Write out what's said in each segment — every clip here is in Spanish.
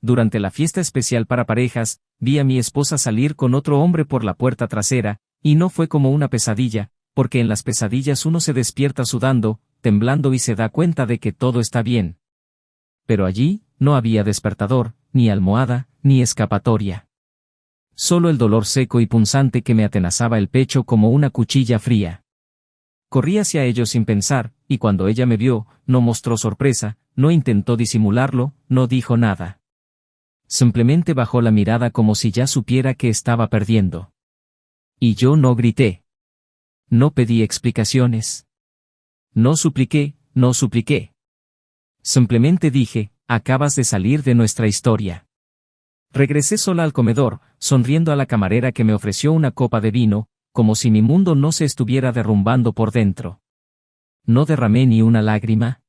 durante la fiesta especial para parejas, vi a mi esposa salir con otro hombre por la puerta trasera, y no fue como una pesadilla, porque en las pesadillas uno se despierta sudando, temblando y se da cuenta de que todo está bien. Pero allí, no había despertador, ni almohada, ni escapatoria. Solo el dolor seco y punzante que me atenazaba el pecho como una cuchilla fría. Corrí hacia ellos sin pensar, y cuando ella me vio, no mostró sorpresa, no intentó disimularlo, no dijo nada. Simplemente bajó la mirada como si ya supiera que estaba perdiendo. Y yo no grité. No pedí explicaciones. No supliqué, no supliqué. Simplemente dije, acabas de salir de nuestra historia. Regresé sola al comedor, sonriendo a la camarera que me ofreció una copa de vino, como si mi mundo no se estuviera derrumbando por dentro. No derramé ni una lágrima.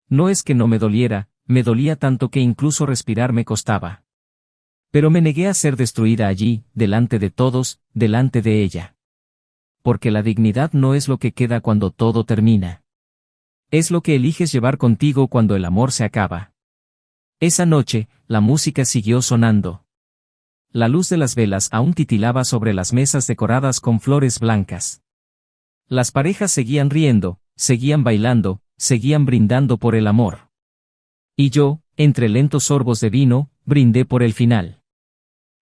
No es que no me doliera, me dolía tanto que incluso respirar me costaba. Pero me negué a ser destruida allí, delante de todos, delante de ella. Porque la dignidad no es lo que queda cuando todo termina. Es lo que eliges llevar contigo cuando el amor se acaba. Esa noche, la música siguió sonando. La luz de las velas aún titilaba sobre las mesas decoradas con flores blancas. Las parejas seguían riendo, seguían bailando, seguían brindando por el amor. Y yo, entre lentos sorbos de vino, brindé por el final.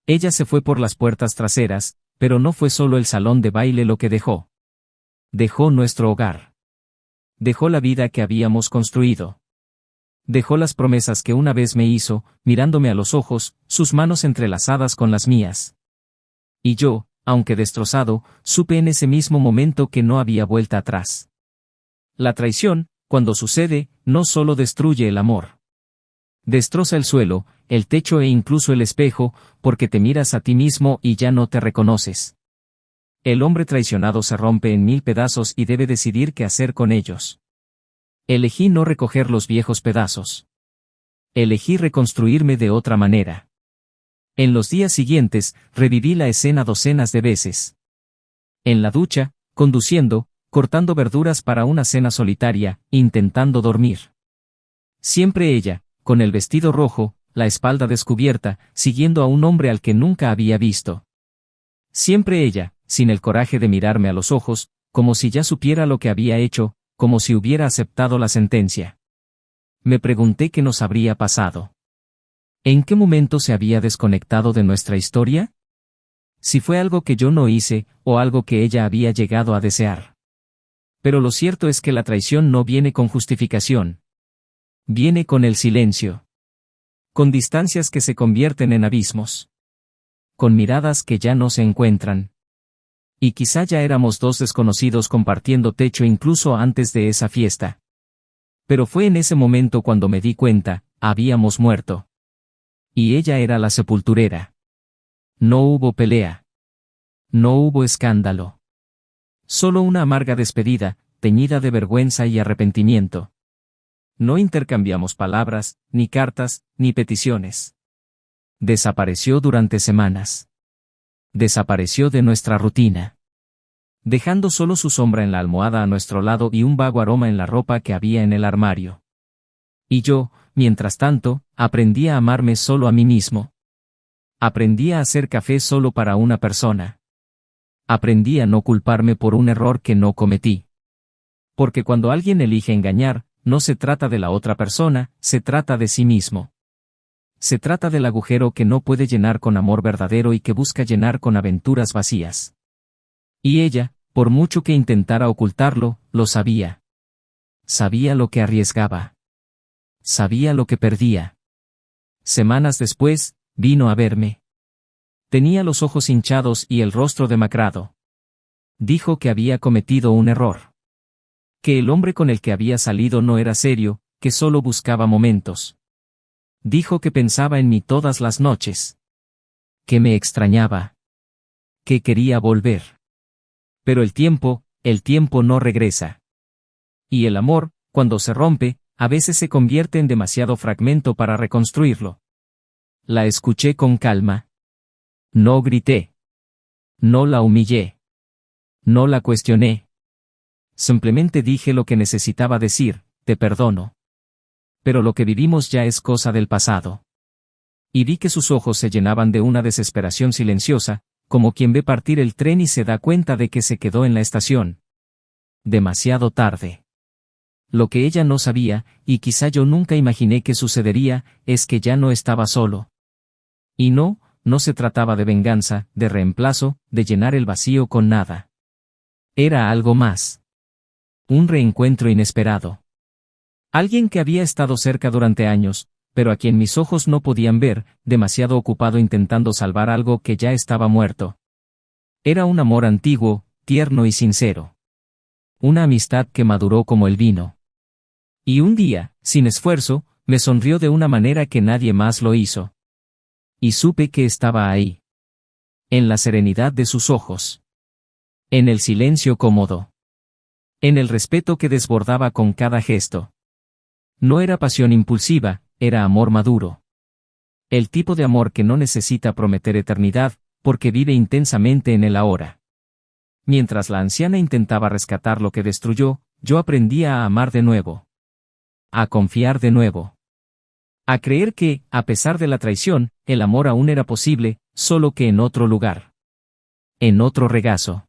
Ella se fue por las puertas traseras, pero no fue solo el salón de baile lo que dejó. Dejó nuestro hogar. Dejó la vida que habíamos construido. Dejó las promesas que una vez me hizo, mirándome a los ojos, sus manos entrelazadas con las mías. Y yo, aunque destrozado, supe en ese mismo momento que no había vuelta atrás. La traición, cuando sucede, no solo destruye el amor. Destroza el suelo, el techo e incluso el espejo, porque te miras a ti mismo y ya no te reconoces. El hombre traicionado se rompe en 1000 pedazos y debe decidir qué hacer con ellos. Elegí no recoger los viejos pedazos. Elegí reconstruirme de otra manera. En los días siguientes, reviví la escena docenas de veces. En la ducha, conduciendo, cortando verduras para una cena solitaria, intentando dormir. Siempre ella, con el vestido rojo, la espalda descubierta, siguiendo a un hombre al que nunca había visto. Siempre ella, sin el coraje de mirarme a los ojos, como si ya supiera lo que había hecho, como si hubiera aceptado la sentencia. Me pregunté qué nos habría pasado. ¿En qué momento se había desconectado de nuestra historia? Si fue algo que yo no hice, o algo que ella había llegado a desear. Pero lo cierto es que la traición no viene con justificación. Viene con el silencio. Con distancias que se convierten en abismos. Con miradas que ya no se encuentran. Y quizá ya éramos dos desconocidos compartiendo techo incluso antes de esa fiesta. Pero fue en ese momento cuando me di cuenta, habíamos muerto. Y ella era la sepulturera. No hubo pelea. No hubo escándalo. Solo una amarga despedida, teñida de vergüenza y arrepentimiento. No intercambiamos palabras, ni cartas, ni peticiones. Desapareció durante semanas. Desapareció de nuestra rutina. Dejando solo su sombra en la almohada a nuestro lado y un vago aroma en la ropa que había en el armario. Y yo, mientras tanto, aprendí a amarme solo a mí mismo. Aprendí a hacer café solo para una persona. Aprendí a no culparme por un error que no cometí. Porque cuando alguien elige engañar, no se trata de la otra persona, se trata de sí mismo. Se trata del agujero que no puede llenar con amor verdadero y que busca llenar con aventuras vacías. Y ella, por mucho que intentara ocultarlo, lo sabía. Sabía lo que arriesgaba. Sabía lo que perdía. Semanas después, vino a verme. Tenía los ojos hinchados y el rostro demacrado. Dijo que había cometido un error. Que el hombre con el que había salido no era serio, que solo buscaba momentos. Dijo que pensaba en mí todas las noches. Que me extrañaba. Que quería volver. Pero el tiempo no regresa. Y el amor, cuando se rompe, a veces se convierte en demasiado fragmento para reconstruirlo. La escuché con calma. No grité. No la humillé. No la cuestioné. Simplemente dije lo que necesitaba decir, te perdono. Pero lo que vivimos ya es cosa del pasado. Y vi que sus ojos se llenaban de una desesperación silenciosa, como quien ve partir el tren y se da cuenta de que se quedó en la estación. Demasiado tarde. Lo que ella no sabía, y quizá yo nunca imaginé que sucedería, es que ya no estaba solo. Y no se trataba de venganza, de reemplazo, de llenar el vacío con nada. Era algo más. Un reencuentro inesperado. Alguien que había estado cerca durante años, pero a quien mis ojos no podían ver, demasiado ocupado intentando salvar algo que ya estaba muerto. Era un amor antiguo, tierno y sincero. Una amistad que maduró como el vino. Y un día, sin esfuerzo, me sonrió de una manera que nadie más lo hizo. Y supe que estaba ahí. En la serenidad de sus ojos. En el silencio cómodo. En el respeto que desbordaba con cada gesto. No era pasión impulsiva, era amor maduro. El tipo de amor que no necesita prometer eternidad, porque vive intensamente en el ahora. Mientras la anciana intentaba rescatar lo que destruyó, yo aprendía a amar de nuevo. A confiar de nuevo. A creer que, a pesar de la traición, el amor aún era posible, solo que en otro lugar. En otro regazo.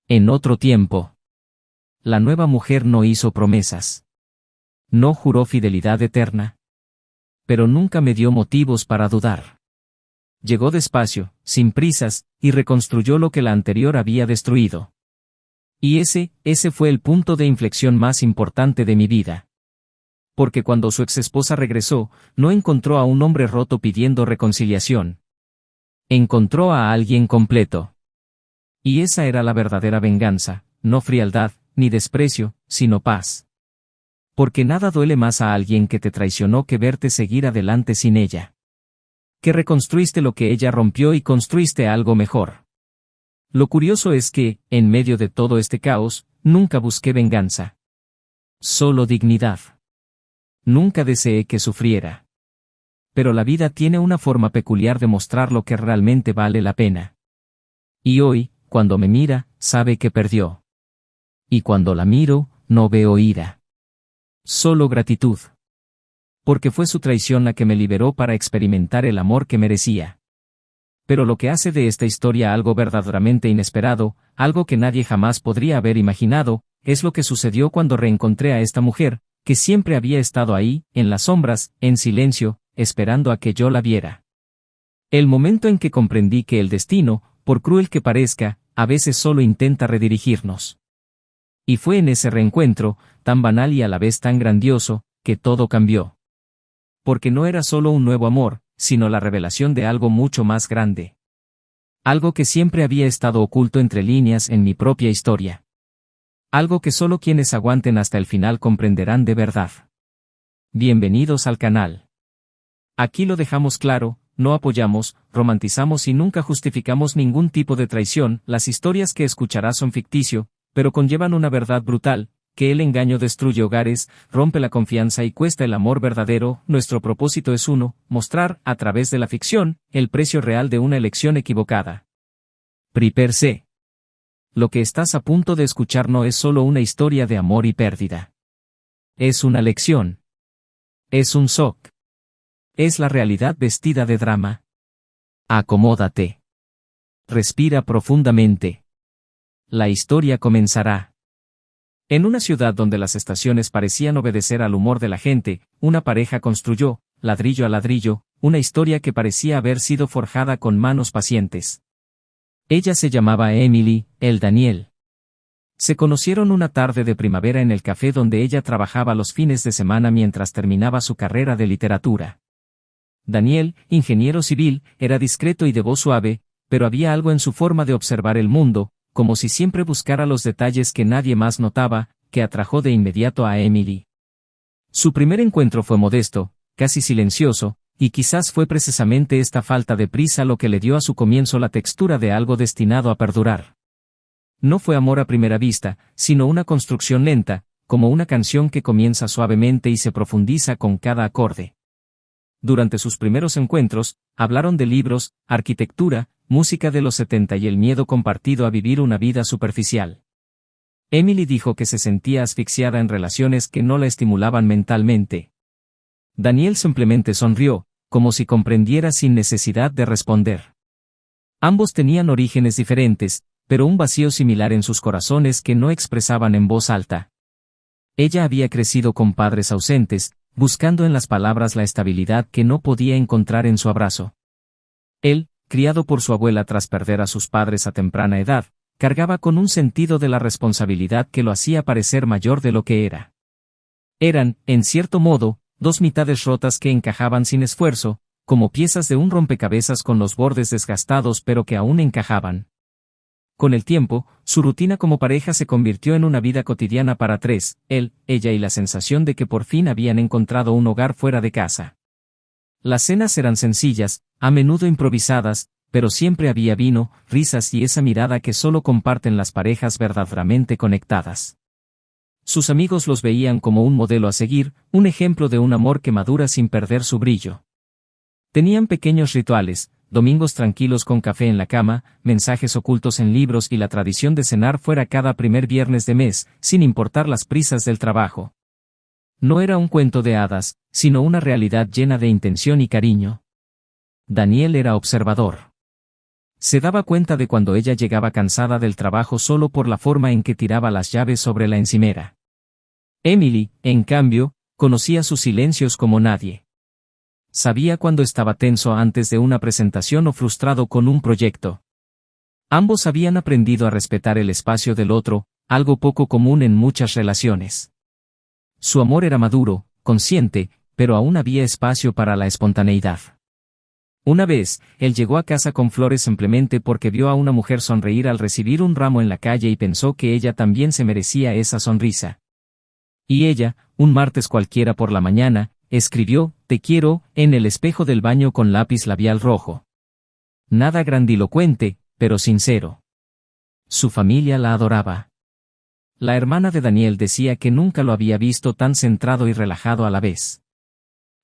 En otro tiempo. La nueva mujer no hizo promesas. No juró fidelidad eterna. Pero nunca me dio motivos para dudar. Llegó despacio, sin prisas, y reconstruyó lo que la anterior había destruido. Y ese fue el punto de inflexión más importante de mi vida. Porque cuando su exesposa regresó, no encontró a un hombre roto pidiendo reconciliación. Encontró a alguien completo. Y esa era la verdadera venganza, no frialdad, ni desprecio, sino paz. Porque nada duele más a alguien que te traicionó que verte seguir adelante sin ella. Que reconstruiste lo que ella rompió y construiste algo mejor. Lo curioso es que, en medio de todo este caos, nunca busqué venganza. Solo dignidad. Nunca deseé que sufriera. Pero la vida tiene una forma peculiar de mostrar lo que realmente vale la pena. Y hoy, cuando me mira, sabe que perdió. Y cuando la miro, no veo ira. Solo gratitud. Porque fue su traición la que me liberó para experimentar el amor que merecía. Pero lo que hace de esta historia algo verdaderamente inesperado, algo que nadie jamás podría haber imaginado, es lo que sucedió cuando reencontré a esta mujer, que siempre había estado ahí, en las sombras, en silencio, esperando a que yo la viera. El momento en que comprendí que el destino, por cruel que parezca, a veces solo intenta redirigirnos. Y fue en ese reencuentro, tan banal y a la vez tan grandioso, que todo cambió. Porque no era solo un nuevo amor, sino la revelación de algo mucho más grande. Algo que siempre había estado oculto entre líneas en mi propia historia. Algo que solo quienes aguanten hasta el final comprenderán de verdad. Bienvenidos al canal. Aquí lo dejamos claro, no apoyamos, romantizamos y nunca justificamos ningún tipo de traición. Las historias que escucharás son ficticio, pero conllevan una verdad brutal, que el engaño destruye hogares, rompe la confianza y cuesta el amor verdadero. Nuestro propósito es uno, mostrar, a través de la ficción, el precio real de una elección equivocada. Per se. Lo que estás a punto de escuchar no es solo una historia de amor y pérdida. Es una lección. Es un shock. Es la realidad vestida de drama. Acomódate. Respira profundamente. La historia comenzará. En una ciudad donde las estaciones parecían obedecer al humor de la gente, una pareja construyó, ladrillo a ladrillo, una historia que parecía haber sido forjada con manos pacientes. Ella se llamaba Emily, él Daniel. Se conocieron una tarde de primavera en el café donde ella trabajaba los fines de semana mientras terminaba su carrera de literatura. Daniel, ingeniero civil, era discreto y de voz suave, pero había algo en su forma de observar el mundo, como si siempre buscara los detalles que nadie más notaba, que atrajo de inmediato a Emily. Su primer encuentro fue modesto, casi silencioso, y quizás fue precisamente esta falta de prisa lo que le dio a su comienzo la textura de algo destinado a perdurar. No fue amor a primera vista, sino una construcción lenta, como una canción que comienza suavemente y se profundiza con cada acorde. Durante sus primeros encuentros, hablaron de libros, arquitectura, música de los 70 y el miedo compartido a vivir una vida superficial. Emily dijo que se sentía asfixiada en relaciones que no la estimulaban mentalmente. Daniel simplemente sonrió, como si comprendiera sin necesidad de responder. Ambos tenían orígenes diferentes, pero un vacío similar en sus corazones que no expresaban en voz alta. Ella había crecido con padres ausentes, buscando en las palabras la estabilidad que no podía encontrar en su abrazo. Él, criado por su abuela tras perder a sus padres a temprana edad, cargaba con un sentido de la responsabilidad que lo hacía parecer mayor de lo que era. Eran, en cierto modo, dos mitades rotas que encajaban sin esfuerzo, como piezas de un rompecabezas con los bordes desgastados pero que aún encajaban. Con el tiempo, su rutina como pareja se convirtió en una vida cotidiana para tres, él, ella y la sensación de que por fin habían encontrado un hogar fuera de casa. Las cenas eran sencillas, a menudo improvisadas, pero siempre había vino, risas y esa mirada que solo comparten las parejas verdaderamente conectadas. Sus amigos los veían como un modelo a seguir, un ejemplo de un amor que madura sin perder su brillo. Tenían pequeños rituales, domingos tranquilos con café en la cama, mensajes ocultos en libros y la tradición de cenar fuera cada primer viernes de mes, sin importar las prisas del trabajo. No era un cuento de hadas, sino una realidad llena de intención y cariño. Daniel era observador. Se daba cuenta de cuando ella llegaba cansada del trabajo solo por la forma en que tiraba las llaves sobre la encimera. Emily, en cambio, conocía sus silencios como nadie. Sabía cuando estaba tenso antes de una presentación o frustrado con un proyecto. Ambos habían aprendido a respetar el espacio del otro, algo poco común en muchas relaciones. Su amor era maduro, consciente, pero aún había espacio para la espontaneidad. Una vez, él llegó a casa con flores simplemente porque vio a una mujer sonreír al recibir un ramo en la calle y pensó que ella también se merecía esa sonrisa. Y ella, un martes cualquiera por la mañana, escribió, «Te quiero», en el espejo del baño con lápiz labial rojo. Nada grandilocuente, pero sincero. Su familia la adoraba. La hermana de Daniel decía que nunca lo había visto tan centrado y relajado a la vez.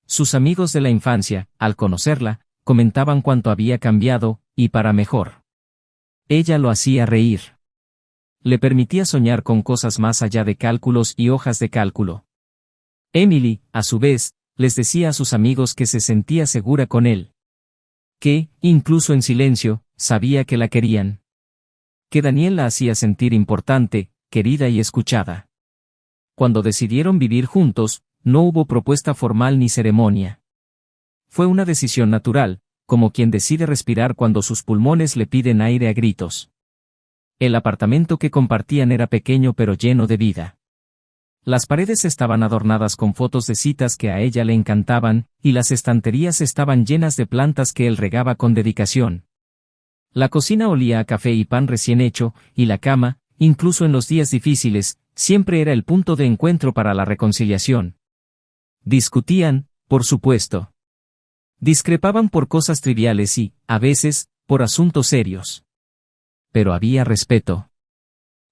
Sus amigos de la infancia, al conocerla, comentaban cuánto había cambiado, y para mejor. Ella lo hacía reír. Le permitía soñar con cosas más allá de cálculos y hojas de cálculo. Emily, a su vez, les decía a sus amigos que se sentía segura con él. Que, incluso en silencio, sabía que la querían. Que Daniel la hacía sentir importante, querida y escuchada. Cuando decidieron vivir juntos, no hubo propuesta formal ni ceremonia. Fue una decisión natural, como quien decide respirar cuando sus pulmones le piden aire a gritos. El apartamento que compartían era pequeño pero lleno de vida. Las paredes estaban adornadas con fotos de citas que a ella le encantaban, y las estanterías estaban llenas de plantas que él regaba con dedicación. La cocina olía a café y pan recién hecho, y la cama, incluso en los días difíciles, siempre era el punto de encuentro para la reconciliación. Discutían, por supuesto. Discrepaban por cosas triviales y, a veces, por asuntos serios. Pero había respeto.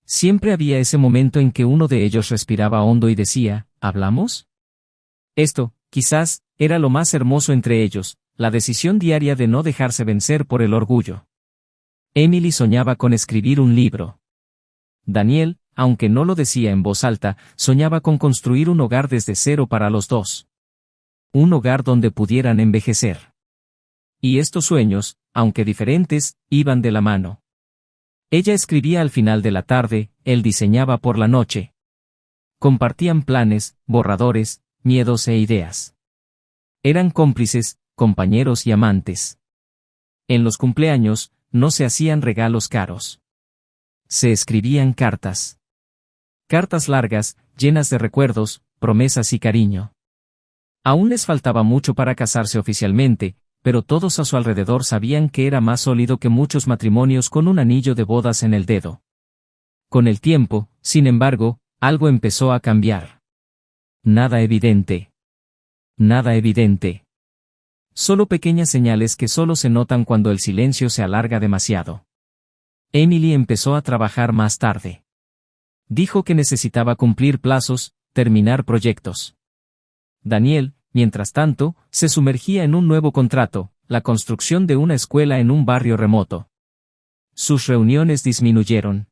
Siempre había ese momento en que uno de ellos respiraba hondo y decía, ¿hablamos? Esto, quizás, era lo más hermoso entre ellos, la decisión diaria de no dejarse vencer por el orgullo. Emily soñaba con escribir un libro. Daniel, aunque no lo decía en voz alta, soñaba con construir un hogar desde cero para los dos. Un hogar donde pudieran envejecer. Y estos sueños, aunque diferentes, iban de la mano. Ella escribía al final de la tarde, él diseñaba por la noche. Compartían planes, borradores, miedos e ideas. Eran cómplices, compañeros y amantes. En los cumpleaños, no se hacían regalos caros. Se escribían cartas. Cartas largas, llenas de recuerdos, promesas y cariño. Aún les faltaba mucho para casarse oficialmente, pero todos a su alrededor sabían que era más sólido que muchos matrimonios con un anillo de bodas en el dedo. Con el tiempo, sin embargo, algo empezó a cambiar. Nada evidente. Nada evidente. Solo pequeñas señales que solo se notan cuando el silencio se alarga demasiado. Emily empezó a trabajar más tarde. Dijo que necesitaba cumplir plazos, terminar proyectos. Daniel, mientras tanto, se sumergía en un nuevo contrato, la construcción de una escuela en un barrio remoto. Sus reuniones disminuyeron.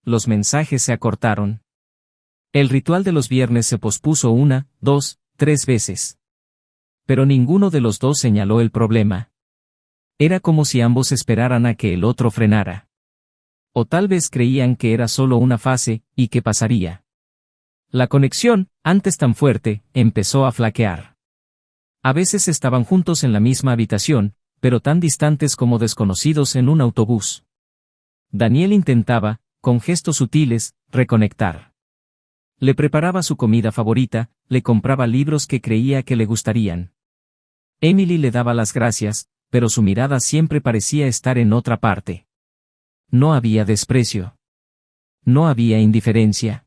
Los mensajes se acortaron. El ritual de los viernes se pospuso 1, 2, 3 veces. pero ninguno de los dos señaló el problema. Era como si ambos esperaran a que el otro frenara. O tal vez creían que era solo una fase, y que pasaría. La conexión, antes tan fuerte, empezó a flaquear. A veces estaban juntos en la misma habitación, pero tan distantes como desconocidos en un autobús. Daniel intentaba, con gestos sutiles, reconectar. Le preparaba su comida favorita, le compraba libros que creía que le gustarían. Emily le daba las gracias, pero su mirada siempre parecía estar en otra parte. No había desprecio. No había indiferencia.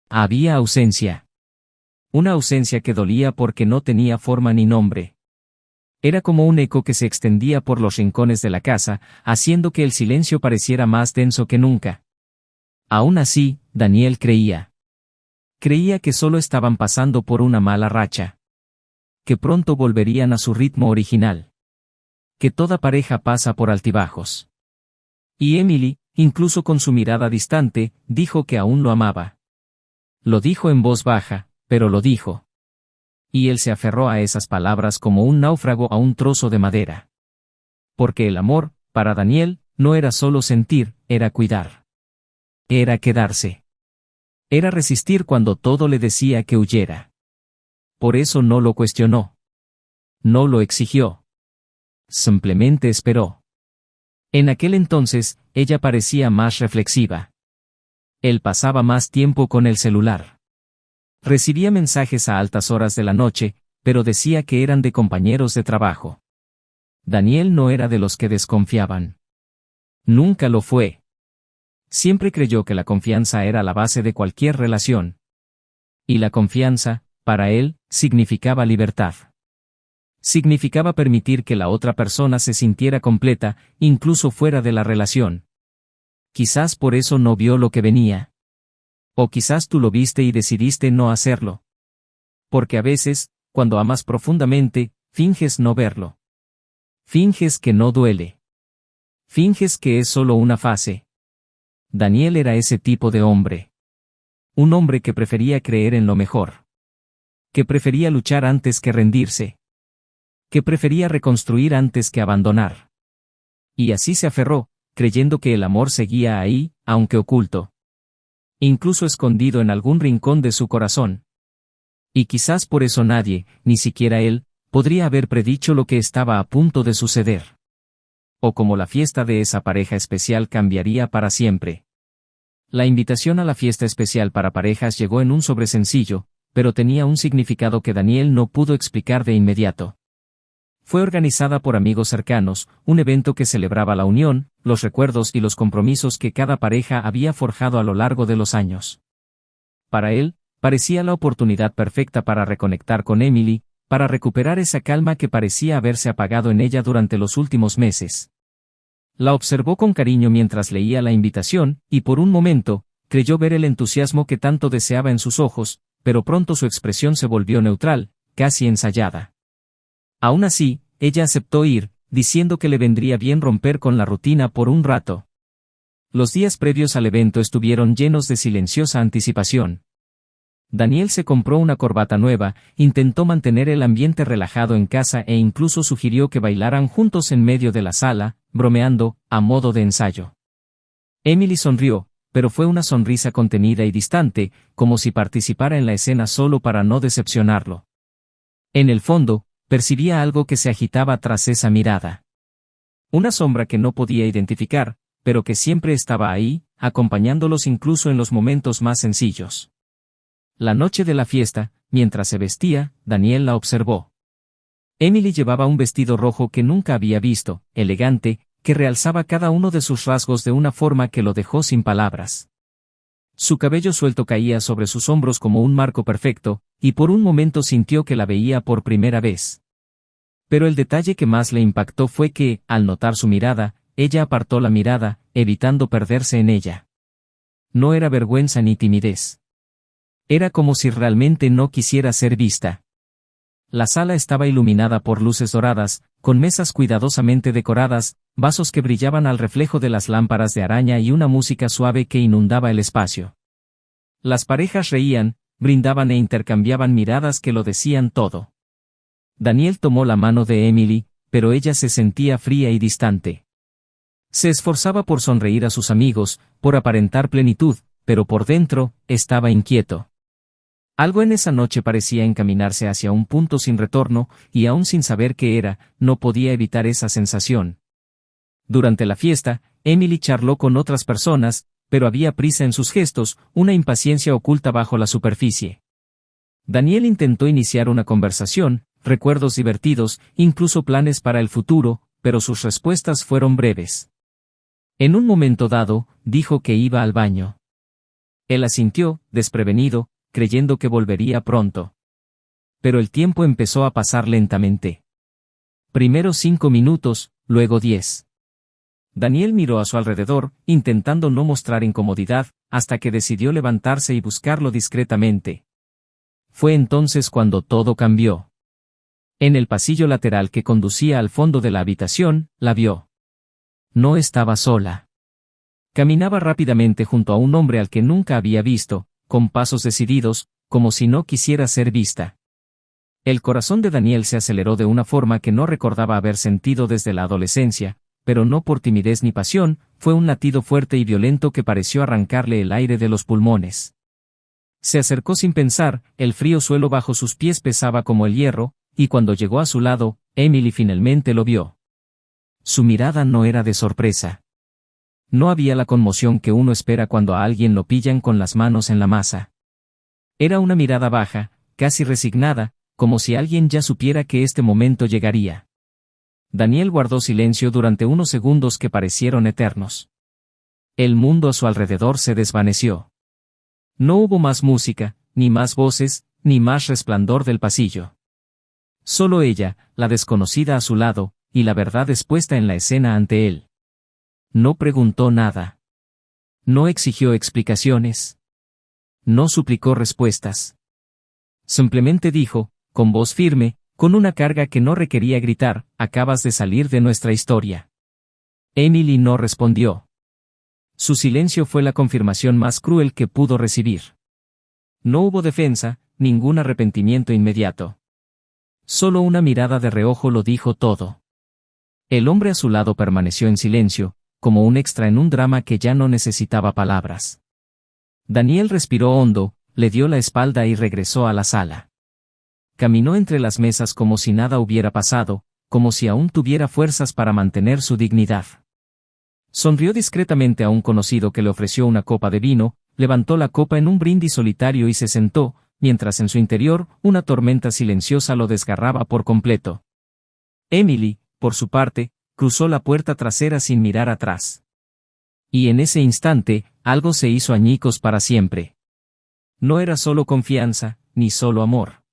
Había ausencia. Una ausencia que dolía porque no tenía forma ni nombre. Era como un eco que se extendía por los rincones de la casa, haciendo que el silencio pareciera más denso que nunca. Aún así, Daniel creía. Creía que solo estaban pasando por una mala racha. Que pronto volverían a su ritmo original. Que toda pareja pasa por altibajos. Y Emily, incluso con su mirada distante, dijo que aún lo amaba. Lo dijo en voz baja, pero lo dijo. Y él se aferró a esas palabras como un náufrago a un trozo de madera. Porque el amor, para Daniel, no era solo sentir, era cuidar. Era quedarse. Era resistir cuando todo le decía que huyera. Por eso no lo cuestionó. No lo exigió. Simplemente esperó. En aquel entonces, ella parecía más reflexiva. Él pasaba más tiempo con el celular. Recibía mensajes a altas horas de la noche, pero decía que eran de compañeros de trabajo. Daniel no era de los que desconfiaban. Nunca lo fue. Siempre creyó que la confianza era la base de cualquier relación. Y la confianza, para él, significaba libertad. Significaba permitir que la otra persona se sintiera completa, incluso fuera de la relación. Quizás por eso no vio lo que venía. O quizás tú lo viste y decidiste no hacerlo. Porque a veces, cuando amas profundamente, finges no verlo. Finges que no duele. Finges que es solo una fase. Daniel era ese tipo de hombre. Un hombre que prefería creer en lo mejor. Que prefería luchar antes que rendirse. Que prefería reconstruir antes que abandonar. Y así se aferró, creyendo que el amor seguía ahí, aunque oculto. Incluso escondido en algún rincón de su corazón. Y quizás por eso nadie, ni siquiera él, podría haber predicho lo que estaba a punto de suceder. O como la fiesta de esa pareja especial cambiaría para siempre. La invitación a la fiesta especial para parejas llegó en un sobre sencillo, pero tenía un significado que Daniel no pudo explicar de inmediato. Fue organizada por amigos cercanos, un evento que celebraba la unión, los recuerdos y los compromisos que cada pareja había forjado a lo largo de los años. Para él, parecía la oportunidad perfecta para reconectar con Emily, para recuperar esa calma que parecía haberse apagado en ella durante los últimos meses. La observó con cariño mientras leía la invitación, y por un momento, creyó ver el entusiasmo que tanto deseaba en sus ojos, pero pronto su expresión se volvió neutral, casi ensayada. Aún así, ella aceptó ir, diciendo que le vendría bien romper con la rutina por un rato. Los días previos al evento estuvieron llenos de silenciosa anticipación. Daniel se compró una corbata nueva, intentó mantener el ambiente relajado en casa e incluso sugirió que bailaran juntos en medio de la sala, bromeando, a modo de ensayo. Emily sonrió, pero fue una sonrisa contenida y distante, como si participara en la escena solo para no decepcionarlo. En el fondo, percibía algo que se agitaba tras esa mirada. Una sombra que no podía identificar, pero que siempre estaba ahí, acompañándolos incluso en los momentos más sencillos. La noche de la fiesta, mientras se vestía, Daniel la observó. Emily llevaba un vestido rojo que nunca había visto, elegante, que realzaba cada uno de sus rasgos de una forma que lo dejó sin palabras. Su cabello suelto caía sobre sus hombros como un marco perfecto, y por un momento sintió que la veía por primera vez. Pero el detalle que más le impactó fue que, al notar su mirada, ella apartó la mirada, evitando perderse en ella. No era vergüenza ni timidez. Era como si realmente no quisiera ser vista. La sala estaba iluminada por luces doradas, con mesas cuidadosamente decoradas, vasos que brillaban al reflejo de las lámparas de araña y una música suave que inundaba el espacio. Las parejas reían, brindaban e intercambiaban miradas que lo decían todo. Daniel tomó la mano de Emily, pero ella se sentía fría y distante. Se esforzaba por sonreír a sus amigos, por aparentar plenitud, pero por dentro, estaba inquieto. Algo en esa noche parecía encaminarse hacia un punto sin retorno, y aún sin saber qué era, no podía evitar esa sensación. Durante la fiesta, Emily charló con otras personas, pero había prisa en sus gestos, una impaciencia oculta bajo la superficie. Daniel intentó iniciar una conversación, recuerdos divertidos, incluso planes para el futuro, pero sus respuestas fueron breves. En un momento dado, dijo que iba al baño. Él asintió, desprevenido, creyendo que volvería pronto. Pero el tiempo empezó a pasar lentamente. Primero 5 minutos, luego 10. Daniel miró a su alrededor, intentando no mostrar incomodidad, hasta que decidió levantarse y buscarlo discretamente. Fue entonces cuando todo cambió. En el pasillo lateral que conducía al fondo de la habitación, la vio. No estaba sola. Caminaba rápidamente junto a un hombre al que nunca había visto, con pasos decididos, como si no quisiera ser vista. El corazón de Daniel se aceleró de una forma que no recordaba haber sentido desde la adolescencia, pero no por timidez ni pasión, fue un latido fuerte y violento que pareció arrancarle el aire de los pulmones. Se acercó sin pensar, el frío suelo bajo sus pies pesaba como el hierro, y cuando llegó a su lado, Emily finalmente lo vio. Su mirada no era de sorpresa. No había la conmoción que uno espera cuando a alguien lo pillan con las manos en la masa. Era una mirada baja, casi resignada, como si alguien ya supiera que este momento llegaría. Daniel guardó silencio durante unos segundos que parecieron eternos. El mundo a su alrededor se desvaneció. No hubo más música, ni más voces, ni más resplandor del pasillo. Solo ella, la desconocida a su lado, y la verdad expuesta en la escena ante él. No preguntó nada. No exigió explicaciones. No suplicó respuestas. Simplemente dijo, con voz firme, con una carga que no requería gritar, acabas de salir de nuestra historia. Emily no respondió. Su silencio fue la confirmación más cruel que pudo recibir. No hubo defensa, ningún arrepentimiento inmediato. Solo una mirada de reojo lo dijo todo. El hombre a su lado permaneció en silencio, como un extra en un drama que ya no necesitaba palabras. Daniel respiró hondo, le dio la espalda y regresó a la sala. Caminó entre las mesas como si nada hubiera pasado, como si aún tuviera fuerzas para mantener su dignidad. Sonrió discretamente a un conocido que le ofreció una copa de vino, levantó la copa en un brindis solitario y se sentó, mientras en su interior, una tormenta silenciosa lo desgarraba por completo. Emily, por su parte, cruzó la puerta trasera sin mirar atrás. Y en ese instante, algo se hizo añicos para siempre. No era solo confianza, ni solo amor.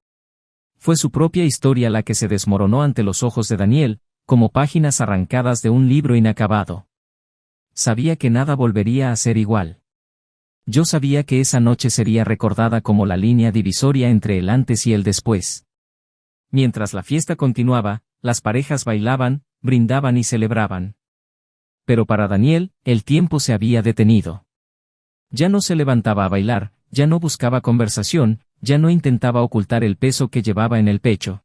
Fue su propia historia la que se desmoronó ante los ojos de Daniel, como páginas arrancadas de un libro inacabado. Sabía que nada volvería a ser igual. Yo sabía que esa noche sería recordada como la línea divisoria entre el antes y el después. Mientras la fiesta continuaba, las parejas bailaban, brindaban y celebraban. Pero para Daniel, el tiempo se había detenido. Ya no se levantaba a bailar, ya no buscaba conversación, ya no intentaba ocultar el peso que llevaba en el pecho.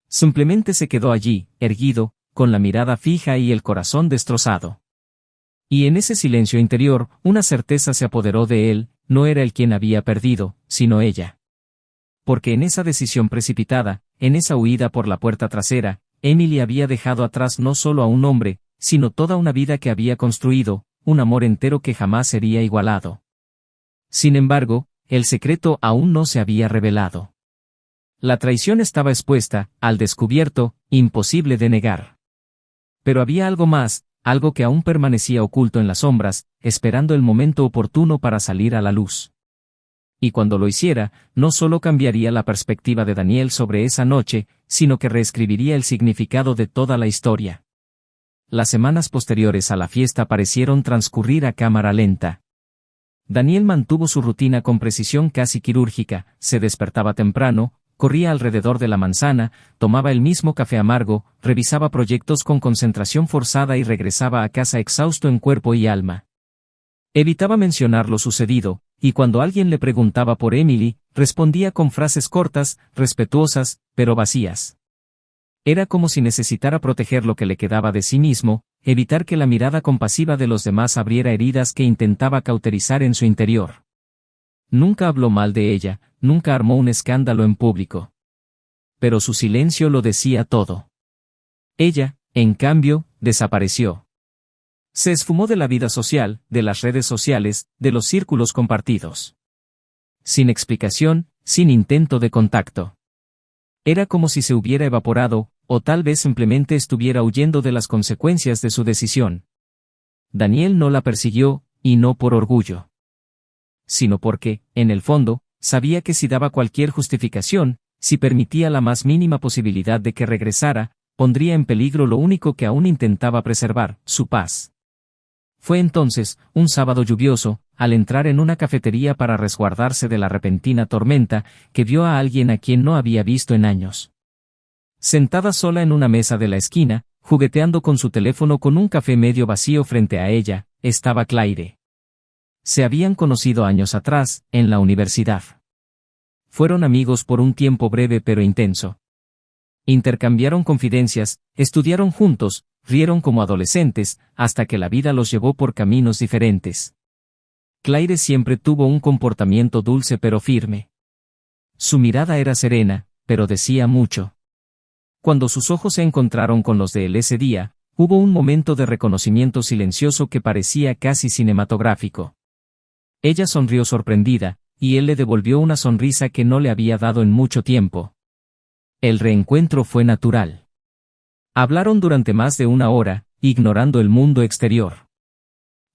Simplemente se quedó allí, erguido, con la mirada fija y el corazón destrozado. Y en ese silencio interior, una certeza se apoderó de él, no era él quien había perdido, sino ella. Porque en esa decisión precipitada, en esa huida por la puerta trasera, Emily había dejado atrás no solo a un hombre, sino toda una vida que había construido, un amor entero que jamás sería igualado. Sin embargo, el secreto aún no se había revelado. La traición estaba expuesta, al descubierto, imposible de negar. Pero había algo más, algo que aún permanecía oculto en las sombras, esperando el momento oportuno para salir a la luz. Y cuando lo hiciera, no solo cambiaría la perspectiva de Daniel sobre esa noche, sino que reescribiría el significado de toda la historia. Las semanas posteriores a la fiesta parecieron transcurrir a cámara lenta. Daniel mantuvo su rutina con precisión casi quirúrgica, se despertaba temprano, corría alrededor de la manzana, tomaba el mismo café amargo, revisaba proyectos con concentración forzada y regresaba a casa exhausto en cuerpo y alma. Evitaba mencionar lo sucedido, y cuando alguien le preguntaba por Emily, respondía con frases cortas, respetuosas, pero vacías. Era como si necesitara proteger lo que le quedaba de sí mismo, evitar que la mirada compasiva de los demás abriera heridas que intentaba cauterizar en su interior. Nunca habló mal de ella, nunca armó un escándalo en público. Pero su silencio lo decía todo. Ella, en cambio, desapareció. Se esfumó de la vida social, de las redes sociales, de los círculos compartidos. Sin explicación, sin intento de contacto. Era como si se hubiera evaporado, o tal vez simplemente estuviera huyendo de las consecuencias de su decisión. Daniel no la persiguió, y no por orgullo. Sino porque, en el fondo, sabía que si daba cualquier justificación, si permitía la más mínima posibilidad de que regresara, pondría en peligro lo único que aún intentaba preservar, su paz. Fue entonces, un sábado lluvioso, al entrar en una cafetería para resguardarse de la repentina tormenta, que vio a alguien a quien no había visto en años. Sentada sola en una mesa de la esquina, jugueteando con su teléfono con un café medio vacío frente a ella, estaba Claire. Se habían conocido años atrás, en la universidad. Fueron amigos por un tiempo breve pero intenso. Intercambiaron confidencias, estudiaron juntos, rieron como adolescentes, hasta que la vida los llevó por caminos diferentes. Claire siempre tuvo un comportamiento dulce pero firme. Su mirada era serena, pero decía mucho. Cuando sus ojos se encontraron con los de él ese día, hubo un momento de reconocimiento silencioso que parecía casi cinematográfico. Ella sonrió sorprendida, y él le devolvió una sonrisa que no le había dado en mucho tiempo. El reencuentro fue natural. Hablaron durante más de una hora, ignorando el mundo exterior.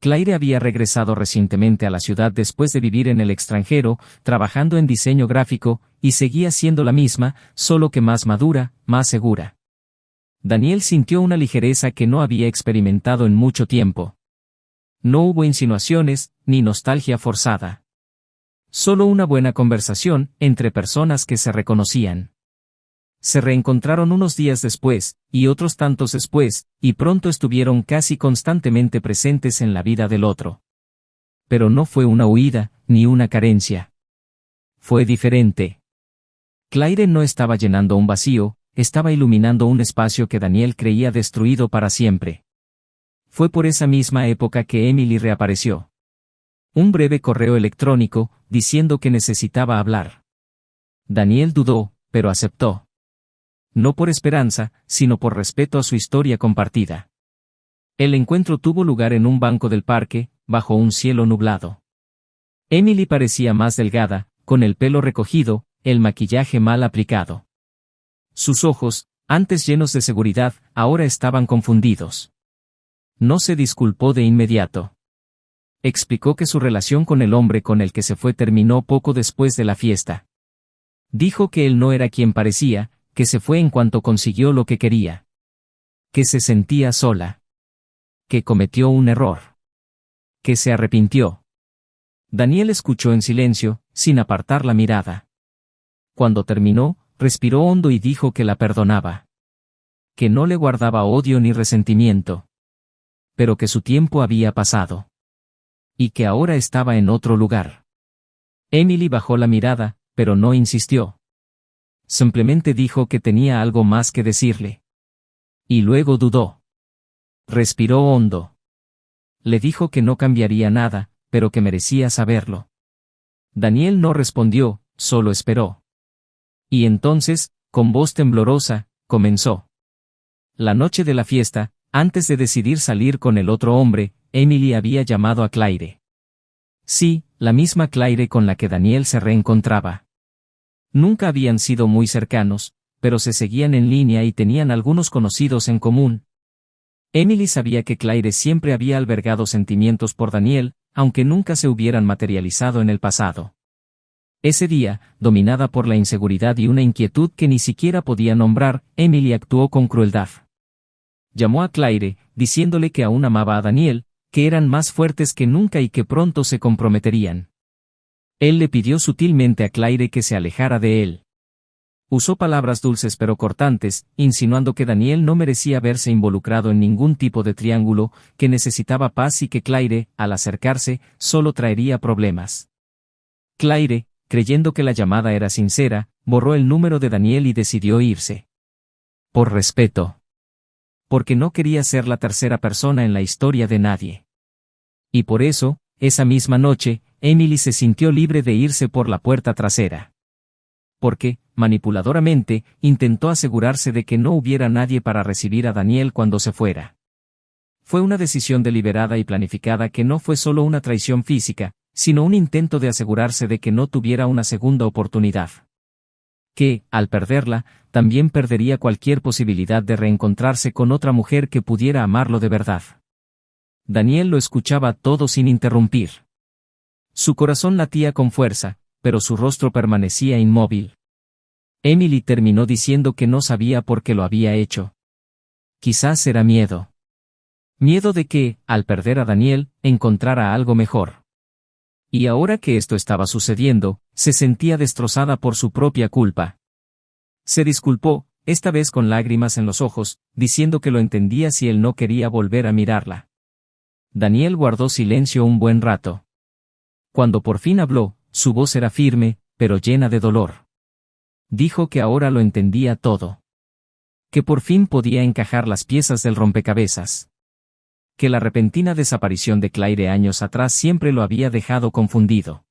Claire había regresado recientemente a la ciudad después de vivir en el extranjero, trabajando en diseño gráfico, y seguía siendo la misma, solo que más madura, más segura. Daniel sintió una ligereza que no había experimentado en mucho tiempo. No hubo insinuaciones, ni nostalgia forzada. Solo una buena conversación, entre personas que se reconocían. Se reencontraron unos días después, y otros tantos después, y pronto estuvieron casi constantemente presentes en la vida del otro. Pero no fue una huida, ni una carencia. Fue diferente. Claire no estaba llenando un vacío, estaba iluminando un espacio que Daniel creía destruido para siempre. Fue por esa misma época que Emily reapareció. Un breve correo electrónico, diciendo que necesitaba hablar. Daniel dudó, pero aceptó. No por esperanza, sino por respeto a su historia compartida. El encuentro tuvo lugar en un banco del parque, bajo un cielo nublado. Emily parecía más delgada, con el pelo recogido, el maquillaje mal aplicado. Sus ojos, antes llenos de seguridad, ahora estaban confundidos. No se disculpó de inmediato. Explicó que su relación con el hombre con el que se fue terminó poco después de la fiesta. Dijo que él no era quien parecía, que se fue en cuanto consiguió lo que quería. Que se sentía sola. Que cometió un error. Que se arrepintió. Daniel escuchó en silencio, sin apartar la mirada. Cuando terminó, respiró hondo y dijo que la perdonaba. Que no le guardaba odio ni resentimiento. Pero que su tiempo había pasado. Y que ahora estaba en otro lugar. Emily bajó la mirada, pero no insistió. Simplemente dijo que tenía algo más que decirle. Y luego dudó. Respiró hondo. Le dijo que no cambiaría nada, pero que merecía saberlo. Daniel no respondió, solo esperó. Y entonces, con voz temblorosa, comenzó. La noche de la fiesta, antes de decidir salir con el otro hombre, Emily había llamado a Claire. Sí, la misma Claire con la que Daniel se reencontraba. Nunca habían sido muy cercanos, pero se seguían en línea y tenían algunos conocidos en común. Emily sabía que Claire siempre había albergado sentimientos por Daniel, aunque nunca se hubieran materializado en el pasado. Ese día, dominada por la inseguridad y una inquietud que ni siquiera podía nombrar, Emily actuó con crueldad. Llamó a Claire, diciéndole que aún amaba a Daniel, que eran más fuertes que nunca y que pronto se comprometerían. Él le pidió sutilmente a Claire que se alejara de él. Usó palabras dulces pero cortantes, insinuando que Daniel no merecía verse involucrado en ningún tipo de triángulo, que necesitaba paz y que Claire, al acercarse, solo traería problemas. Claire, creyendo que la llamada era sincera, borró el número de Daniel y decidió irse. Por respeto. Porque no quería ser la tercera persona en la historia de nadie. Y por eso, esa misma noche, Emily se sintió libre de irse por la puerta trasera. Porque, manipuladoramente, intentó asegurarse de que no hubiera nadie para recibir a Daniel cuando se fuera. Fue una decisión deliberada y planificada que no fue solo una traición física, sino un intento de asegurarse de que no tuviera una segunda oportunidad. Que, al perderla, también perdería cualquier posibilidad de reencontrarse con otra mujer que pudiera amarlo de verdad. Daniel lo escuchaba todo sin interrumpir. Su corazón latía con fuerza, pero su rostro permanecía inmóvil. Emily terminó diciendo que no sabía por qué lo había hecho. Quizás era miedo. Miedo de que, al perder a Daniel, encontrara algo mejor. Y ahora que esto estaba sucediendo, se sentía destrozada por su propia culpa. Se disculpó, esta vez con lágrimas en los ojos, diciendo que lo entendía si él no quería volver a mirarla. Daniel guardó silencio un buen rato. Cuando por fin habló, su voz era firme, pero llena de dolor. Dijo que ahora lo entendía todo. Que por fin podía encajar las piezas del rompecabezas. Que la repentina desaparición de Claire años atrás siempre lo había dejado confundido.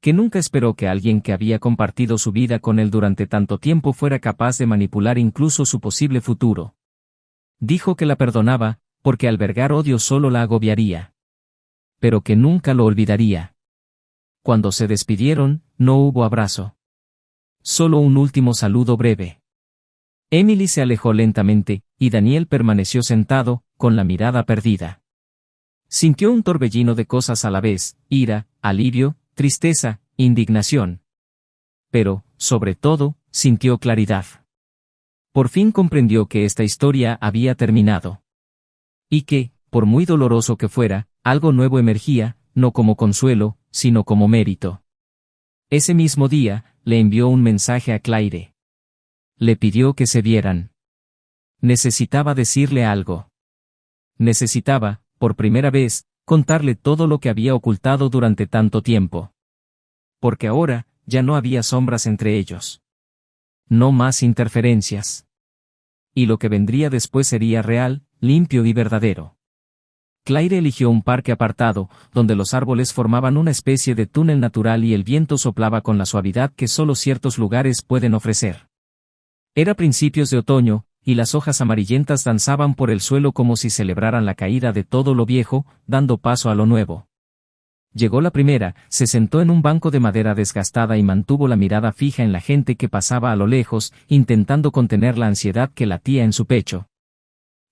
Que nunca esperó que alguien que había compartido su vida con él durante tanto tiempo fuera capaz de manipular incluso su posible futuro. Dijo que la perdonaba, porque albergar odio solo la agobiaría. Pero que nunca lo olvidaría. Cuando se despidieron, no hubo abrazo. Solo un último saludo breve. Emily se alejó lentamente, y Daniel permaneció sentado, con la mirada perdida. Sintió un torbellino de cosas a la vez, ira, alivio, tristeza, indignación. Pero, sobre todo, sintió claridad. Por fin comprendió que esta historia había terminado. Y que, por muy doloroso que fuera, algo nuevo emergía, no como consuelo, sino como mérito. Ese mismo día, le envió un mensaje a Claire. Le pidió que se vieran. Necesitaba decirle algo. Necesitaba, por primera vez, contarle todo lo que había ocultado durante tanto tiempo. Porque ahora, ya no había sombras entre ellos. No más interferencias. Y lo que vendría después sería real, limpio y verdadero. Claire eligió un parque apartado, donde los árboles formaban una especie de túnel natural y el viento soplaba con la suavidad que solo ciertos lugares pueden ofrecer. Era principios de otoño, y las hojas amarillentas danzaban por el suelo como si celebraran la caída de todo lo viejo, dando paso a lo nuevo. Llegó la primera, se sentó en un banco de madera desgastada y mantuvo la mirada fija en la gente que pasaba a lo lejos, intentando contener la ansiedad que latía en su pecho.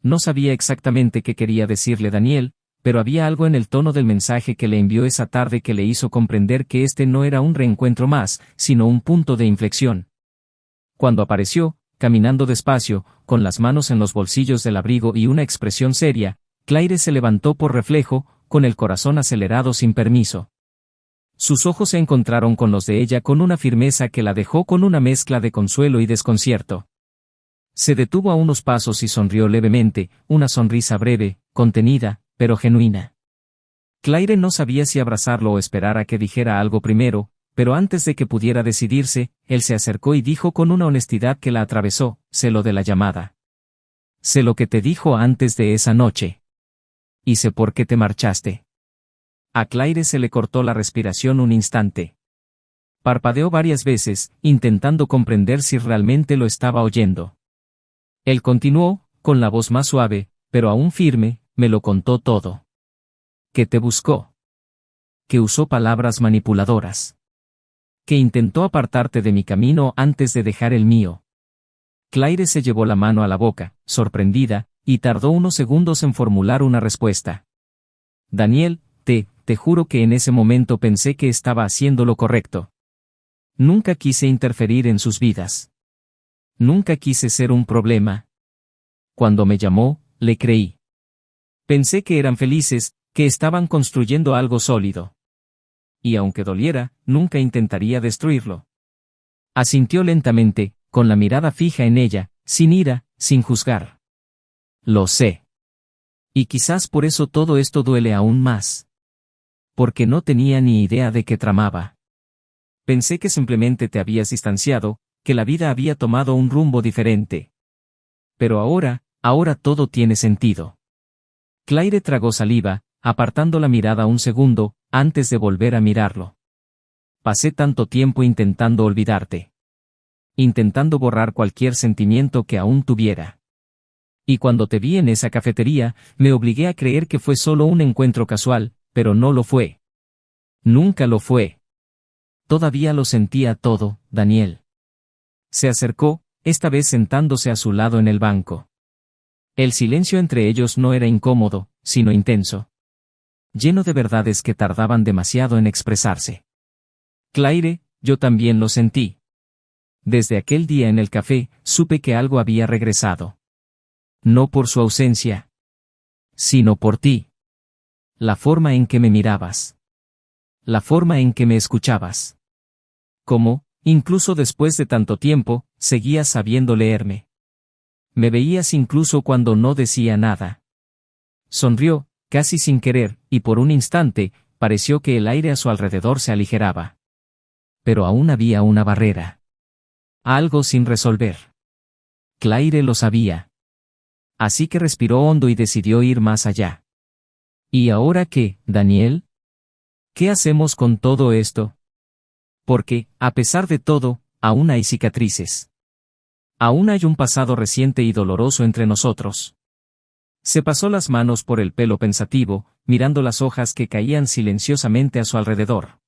No sabía exactamente qué quería decirle Daniel, pero había algo en el tono del mensaje que le envió esa tarde que le hizo comprender que este no era un reencuentro más, sino un punto de inflexión. Cuando apareció, caminando despacio, con las manos en los bolsillos del abrigo y una expresión seria, Claire se levantó por reflejo, con el corazón acelerado sin permiso. Sus ojos se encontraron con los de ella con una firmeza que la dejó con una mezcla de consuelo y desconcierto. Se detuvo a unos pasos y sonrió levemente, una sonrisa breve, contenida, pero genuina. Claire no sabía si abrazarlo o esperar a que dijera algo primero, pero antes de que pudiera decidirse, él se acercó y dijo con una honestidad que la atravesó: sé lo de la llamada. Sé lo que te dijo antes de esa noche. Y sé por qué te marchaste. A Claire se le cortó la respiración un instante. Parpadeó varias veces, intentando comprender si realmente lo estaba oyendo. Él continuó, con la voz más suave, pero aún firme, me lo contó todo. Que te buscó. Que usó palabras manipuladoras. Que intentó apartarte de mi camino antes de dejar el mío. Claire se llevó la mano a la boca, sorprendida, y tardó unos segundos en formular una respuesta. Daniel, te juro que en ese momento pensé que estaba haciendo lo correcto. Nunca quise interferir en sus vidas. Nunca quise ser un problema. Cuando me llamó, le creí. Pensé que eran felices, que estaban construyendo algo sólido. Y aunque doliera, nunca intentaría destruirlo. Asintió lentamente, con la mirada fija en ella, sin ira, sin juzgar. Lo sé. Y quizás por eso todo esto duele aún más. Porque no tenía ni idea de qué tramaba. Pensé que simplemente te habías distanciado, que la vida había tomado un rumbo diferente. Pero ahora todo tiene sentido. Claire tragó saliva, apartando la mirada un segundo, antes de volver a mirarlo. Pasé tanto tiempo intentando olvidarte. Intentando borrar cualquier sentimiento que aún tuviera. Y cuando te vi en esa cafetería, me obligué a creer que fue solo un encuentro casual, pero no lo fue. Nunca lo fue. Todavía lo sentía todo, Daniel. Se acercó, esta vez sentándose a su lado en el banco. El silencio entre ellos no era incómodo, sino intenso. Lleno de verdades que tardaban demasiado en expresarse. Claire, yo también lo sentí. Desde aquel día en el café, supe que algo había regresado. No por su ausencia, sino por ti. La forma en que me mirabas. La forma en que me escuchabas. Cómo, incluso después de tanto tiempo, seguías sabiendo leerme. Me veías incluso cuando no decía nada. Sonrió, casi sin querer, y por un instante, pareció que el aire a su alrededor se aligeraba. Pero aún había una barrera. Algo sin resolver. Claire lo sabía. Así que respiró hondo y decidió ir más allá. ¿Y ahora qué, Daniel? ¿Qué hacemos con todo esto? Porque, a pesar de todo, aún hay cicatrices. Aún hay un pasado reciente y doloroso entre nosotros. Se pasó las manos por el pelo pensativo, mirando las hojas que caían silenciosamente a su alrededor.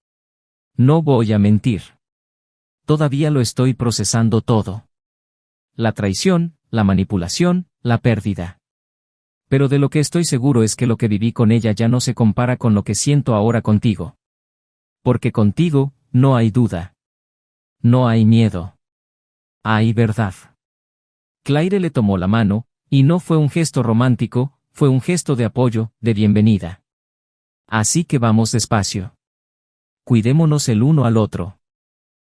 No voy a mentir. Todavía lo estoy procesando todo. La traición, la manipulación, la pérdida. Pero de lo que estoy seguro es que lo que viví con ella ya no se compara con lo que siento ahora contigo. Porque contigo, no hay duda. No hay miedo. Hay verdad. Claire le tomó la mano, y no fue un gesto romántico, fue un gesto de apoyo, de bienvenida. Así que vamos despacio. Cuidémonos el uno al otro.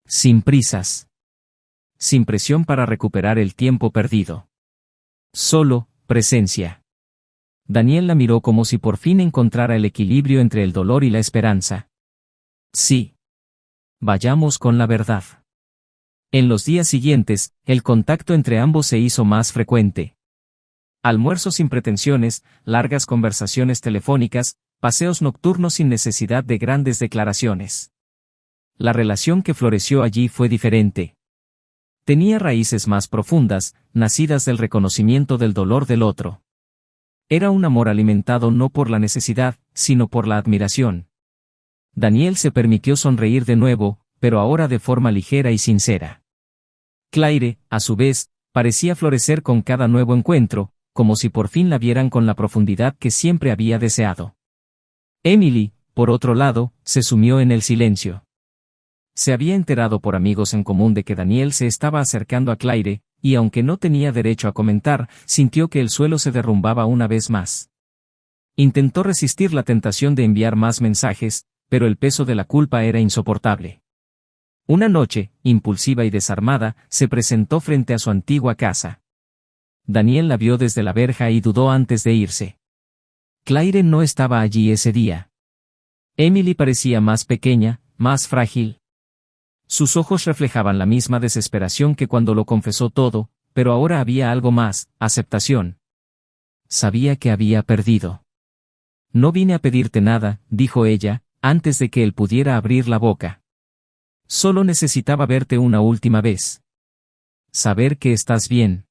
Sin prisas. Sin presión para recuperar el tiempo perdido. Solo, presencia. Daniel la miró como si por fin encontrara el equilibrio entre el dolor y la esperanza. Sí. Vayamos con la verdad. En los días siguientes, el contacto entre ambos se hizo más frecuente. Almuerzos sin pretensiones, largas conversaciones telefónicas, paseos nocturnos sin necesidad de grandes declaraciones. La relación que floreció allí fue diferente. Tenía raíces más profundas, nacidas del reconocimiento del dolor del otro. Era un amor alimentado no por la necesidad, sino por la admiración. Daniel se permitió sonreír de nuevo, pero ahora de forma ligera y sincera. Claire, a su vez, parecía florecer con cada nuevo encuentro, como si por fin la vieran con la profundidad que siempre había deseado. Emily, por otro lado, se sumió en el silencio. Se había enterado por amigos en común de que Daniel se estaba acercando a Claire, y aunque no tenía derecho a comentar, sintió que el suelo se derrumbaba una vez más. Intentó resistir la tentación de enviar más mensajes, pero el peso de la culpa era insoportable. Una noche, impulsiva y desarmada, se presentó frente a su antigua casa. Daniel la vio desde la verja y dudó antes de irse. Claire no estaba allí ese día. Emily parecía más pequeña, más frágil. Sus ojos reflejaban la misma desesperación que cuando lo confesó todo, pero ahora había algo más, aceptación. Sabía que había perdido. No vine a pedirte nada, dijo ella, antes de que él pudiera abrir la boca. Solo necesitaba verte una última vez. Saber que estás bien.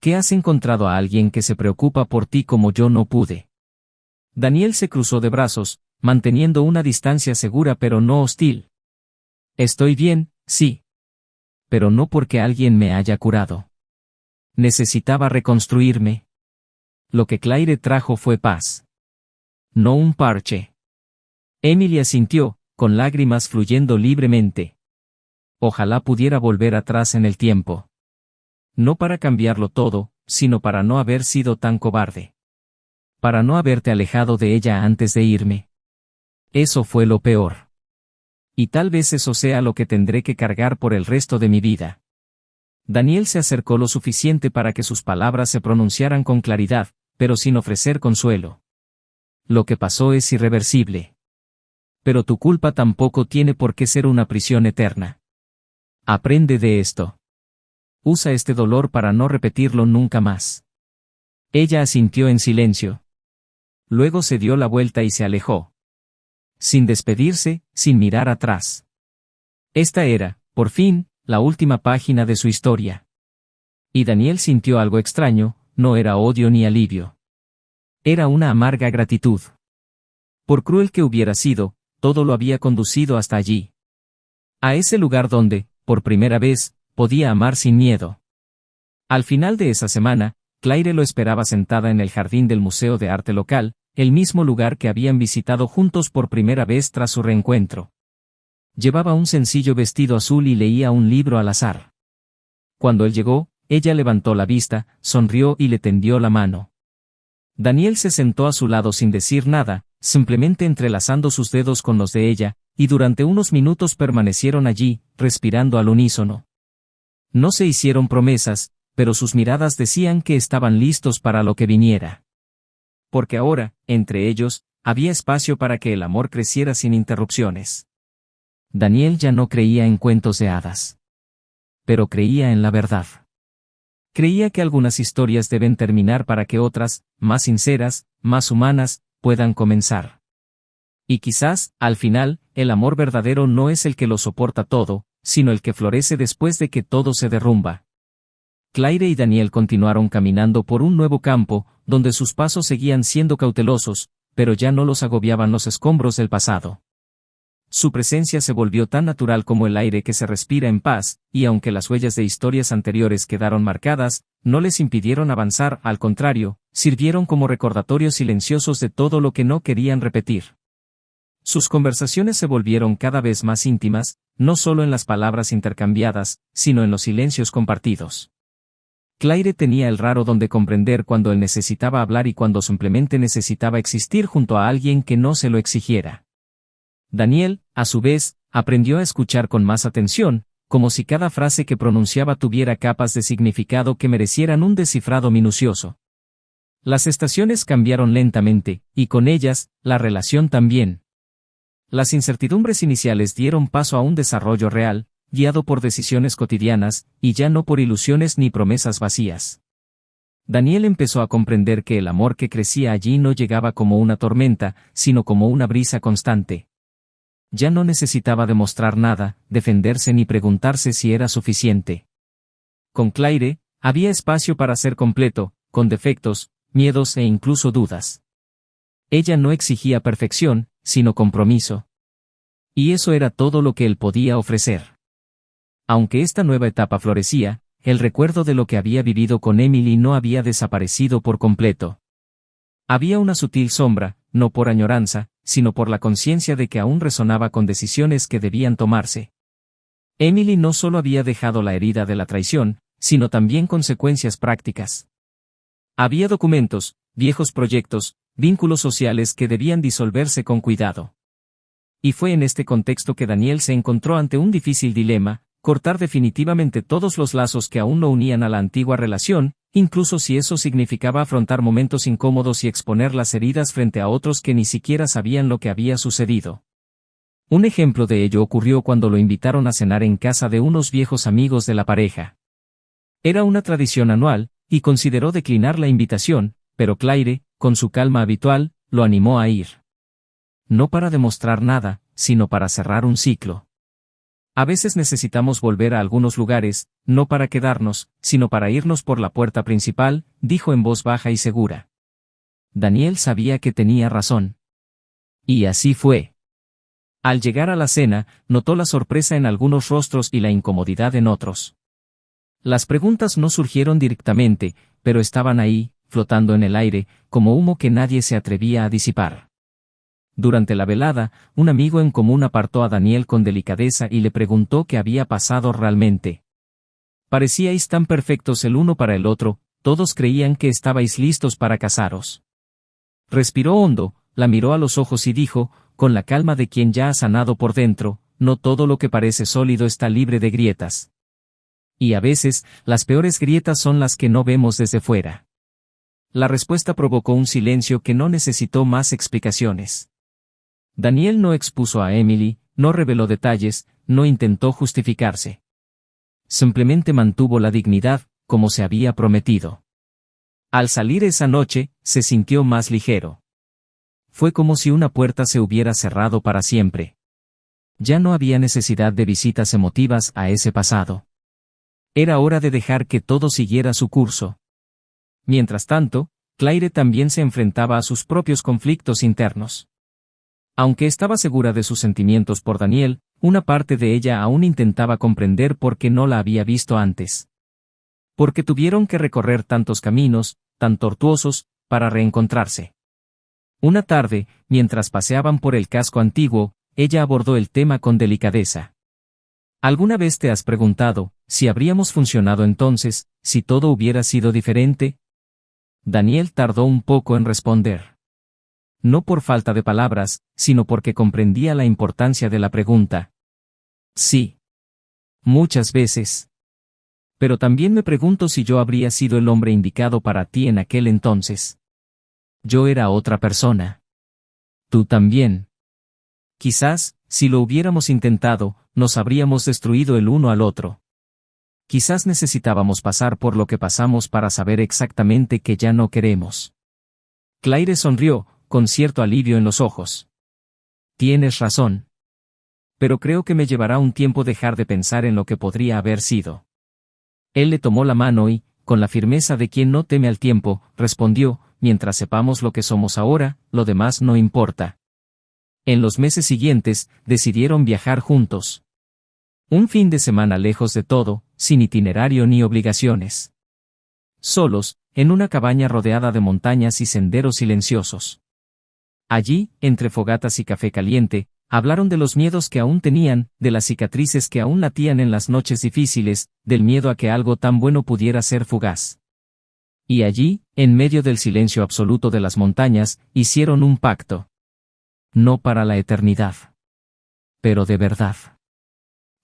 Que has encontrado a alguien que se preocupa por ti como yo no pude. Daniel se cruzó de brazos, manteniendo una distancia segura pero no hostil. Estoy bien, sí. Pero no porque alguien me haya curado. Necesitaba reconstruirme. Lo que Claire trajo fue paz. No un parche. Emily asintió, con lágrimas fluyendo libremente. Ojalá pudiera volver atrás en el tiempo. No para cambiarlo todo, sino para no haber sido tan cobarde. Para no haberte alejado de ella antes de irme. Eso fue lo peor. Y tal vez eso sea lo que tendré que cargar por el resto de mi vida. Daniel se acercó lo suficiente para que sus palabras se pronunciaran con claridad, pero sin ofrecer consuelo. Lo que pasó es irreversible. Pero tu culpa tampoco tiene por qué ser una prisión eterna. Aprende de esto. usa este dolor para no repetirlo nunca más. Ella asintió en silencio. Luego se dio la vuelta y se alejó. Sin despedirse, sin mirar atrás. Esta era, por fin, la última página de su historia. Y Daniel sintió algo extraño, no era odio ni alivio. Era una amarga gratitud. Por cruel que hubiera sido, todo lo había conducido hasta allí. A ese lugar donde, por primera vez, podía amar sin miedo. Al final de esa semana, Claire lo esperaba sentada en el jardín del Museo de Arte local, el mismo lugar que habían visitado juntos por primera vez tras su reencuentro. Llevaba un sencillo vestido azul y leía un libro al azar. Cuando él llegó, ella levantó la vista, sonrió y le tendió la mano. Daniel se sentó a su lado sin decir nada, simplemente entrelazando sus dedos con los de ella, y durante unos minutos permanecieron allí, respirando al unísono. No se hicieron promesas, pero sus miradas decían que estaban listos para lo que viniera. Porque ahora, entre ellos, había espacio para que el amor creciera sin interrupciones. Daniel ya no creía en cuentos de hadas. Pero creía en la verdad. Creía que algunas historias deben terminar para que otras, más sinceras, más humanas, puedan comenzar. Y quizás, al final, el amor verdadero no es el que lo soporta todo, sino el que florece después de que todo se derrumba. Claire y Daniel continuaron caminando por un nuevo campo, donde sus pasos seguían siendo cautelosos, pero ya no los agobiaban los escombros del pasado. Su presencia se volvió tan natural como el aire que se respira en paz, y aunque las huellas de historias anteriores quedaron marcadas, no les impidieron avanzar, al contrario, sirvieron como recordatorios silenciosos de todo lo que no querían repetir. Sus conversaciones se volvieron cada vez más íntimas, no solo en las palabras intercambiadas, sino en los silencios compartidos. Claire tenía el raro don de comprender cuando él necesitaba hablar y cuando simplemente necesitaba existir junto a alguien que no se lo exigiera. Daniel, a su vez, aprendió a escuchar con más atención, como si cada frase que pronunciaba tuviera capas de significado que merecieran un descifrado minucioso. Las estaciones cambiaron lentamente, y con ellas, la relación también. Las incertidumbres iniciales dieron paso a un desarrollo real, guiado por decisiones cotidianas, y ya no por ilusiones ni promesas vacías. Daniel empezó a comprender que el amor que crecía allí no llegaba como una tormenta, sino como una brisa constante. Ya no necesitaba demostrar nada, defenderse ni preguntarse si era suficiente. Con Claire, había espacio para ser completo, con defectos, miedos e incluso dudas. Ella no exigía perfección, sino compromiso. Y eso era todo lo que él podía ofrecer. Aunque esta nueva etapa florecía, el recuerdo de lo que había vivido con Emily no había desaparecido por completo. Había una sutil sombra, no por añoranza, sino por la conciencia de que aún resonaba con decisiones que debían tomarse. Emily no solo había dejado la herida de la traición, sino también consecuencias prácticas. Había documentos, viejos proyectos, vínculos sociales que debían disolverse con cuidado. Y fue en este contexto que Daniel se encontró ante un difícil dilema: cortar definitivamente todos los lazos que aún lo unían a la antigua relación, incluso si eso significaba afrontar momentos incómodos y exponer las heridas frente a otros que ni siquiera sabían lo que había sucedido. Un ejemplo de ello ocurrió cuando lo invitaron a cenar en casa de unos viejos amigos de la pareja. Era una tradición anual, y consideró declinar la invitación, pero Claire, con su calma habitual, lo animó a ir. No para demostrar nada, sino para cerrar un ciclo. A veces necesitamos volver a algunos lugares, no para quedarnos, sino para irnos por la puerta principal, dijo en voz baja y segura. Daniel sabía que tenía razón. Y así fue. Al llegar a la cena, notó la sorpresa en algunos rostros y la incomodidad en otros. Las preguntas no surgieron directamente, pero estaban ahí, flotando en el aire, como humo que nadie se atrevía a disipar. Durante la velada, un amigo en común apartó a Daniel con delicadeza y le preguntó qué había pasado realmente. Parecíais tan perfectos el uno para el otro, todos creían que estabais listos para casaros. Respiró hondo, la miró a los ojos y dijo, con la calma de quien ya ha sanado por dentro, no todo lo que parece sólido está libre de grietas. Y a veces, las peores grietas son las que no vemos desde fuera. La respuesta provocó un silencio que no necesitó más explicaciones. Daniel no expuso a Emily, no reveló detalles, no intentó justificarse. simplemente mantuvo la dignidad, como se había prometido. Al salir esa noche, se sintió más ligero. Fue como si una puerta se hubiera cerrado para siempre. Ya no había necesidad de visitas emotivas a ese pasado. Era hora de dejar que todo siguiera su curso. Mientras tanto, Claire también se enfrentaba a sus propios conflictos internos. Aunque estaba segura de sus sentimientos por Daniel, una parte de ella aún intentaba comprender por qué no la había visto antes. Porque tuvieron que recorrer tantos caminos, tan tortuosos, para reencontrarse. Una tarde, mientras paseaban por el casco antiguo, ella abordó el tema con delicadeza. ¿Alguna vez te has preguntado, si habríamos funcionado entonces, si todo hubiera sido diferente? Daniel tardó un poco en responder. No por falta de palabras, sino porque comprendía la importancia de la pregunta. Sí. Muchas veces. Pero también me pregunto si yo habría sido el hombre indicado para ti en aquel entonces. Yo era otra persona. Tú también. Quizás, si lo hubiéramos intentado, nos habríamos destruido el uno al otro. Quizás necesitábamos pasar por lo que pasamos para saber exactamente que ya no queremos. Claire sonrió, con cierto alivio en los ojos. Tienes razón. Pero creo que me llevará un tiempo dejar de pensar en lo que podría haber sido. Él le tomó la mano y, con la firmeza de quien no teme al tiempo, respondió, mientras sepamos lo que somos ahora, lo demás no importa. En los meses siguientes, decidieron viajar juntos. Un fin de semana lejos de todo, sin itinerario ni obligaciones. Solos, en una cabaña rodeada de montañas y senderos silenciosos. Allí, entre fogatas y café caliente, hablaron de los miedos que aún tenían, de las cicatrices que aún latían en las noches difíciles, del miedo a que algo tan bueno pudiera ser fugaz. Y allí, en medio del silencio absoluto de las montañas, hicieron un pacto. No para la eternidad. Pero de verdad.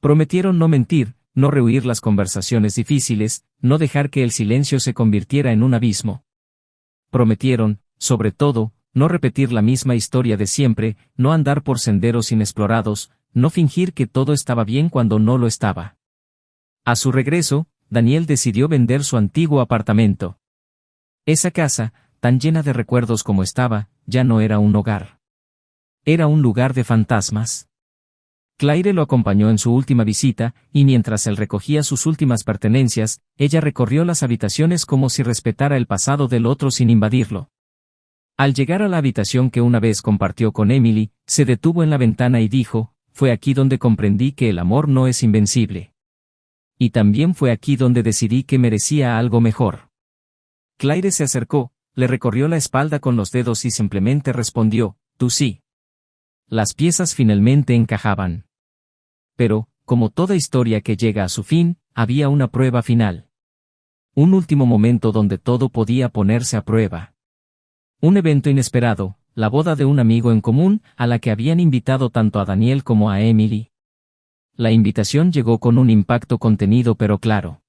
Prometieron no mentir, no rehuir las conversaciones difíciles, no dejar que el silencio se convirtiera en un abismo. Prometieron, sobre todo, no repetir la misma historia de siempre, no andar por senderos inexplorados, no fingir que todo estaba bien cuando no lo estaba. A su regreso, Daniel decidió vender su antiguo apartamento. Esa casa, tan llena de recuerdos como estaba, ya no era un hogar. Era un lugar de fantasmas. Claire lo acompañó en su última visita, y mientras él recogía sus últimas pertenencias, ella recorrió las habitaciones como si respetara el pasado del otro sin invadirlo. Al llegar a la habitación que una vez compartió con Emily, se detuvo en la ventana y dijo, fue aquí donde comprendí que el amor no es invencible. Y también fue aquí donde decidí que merecía algo mejor. Claire se acercó, le recorrió la espalda con los dedos y simplemente respondió, tú sí. Las piezas finalmente encajaban. Pero, como toda historia que llega a su fin, había una prueba final. Un último momento donde todo podía ponerse a prueba. Un evento inesperado, la boda de un amigo en común, a la que habían invitado tanto a Daniel como a Emily. La invitación llegó con un impacto contenido pero claro.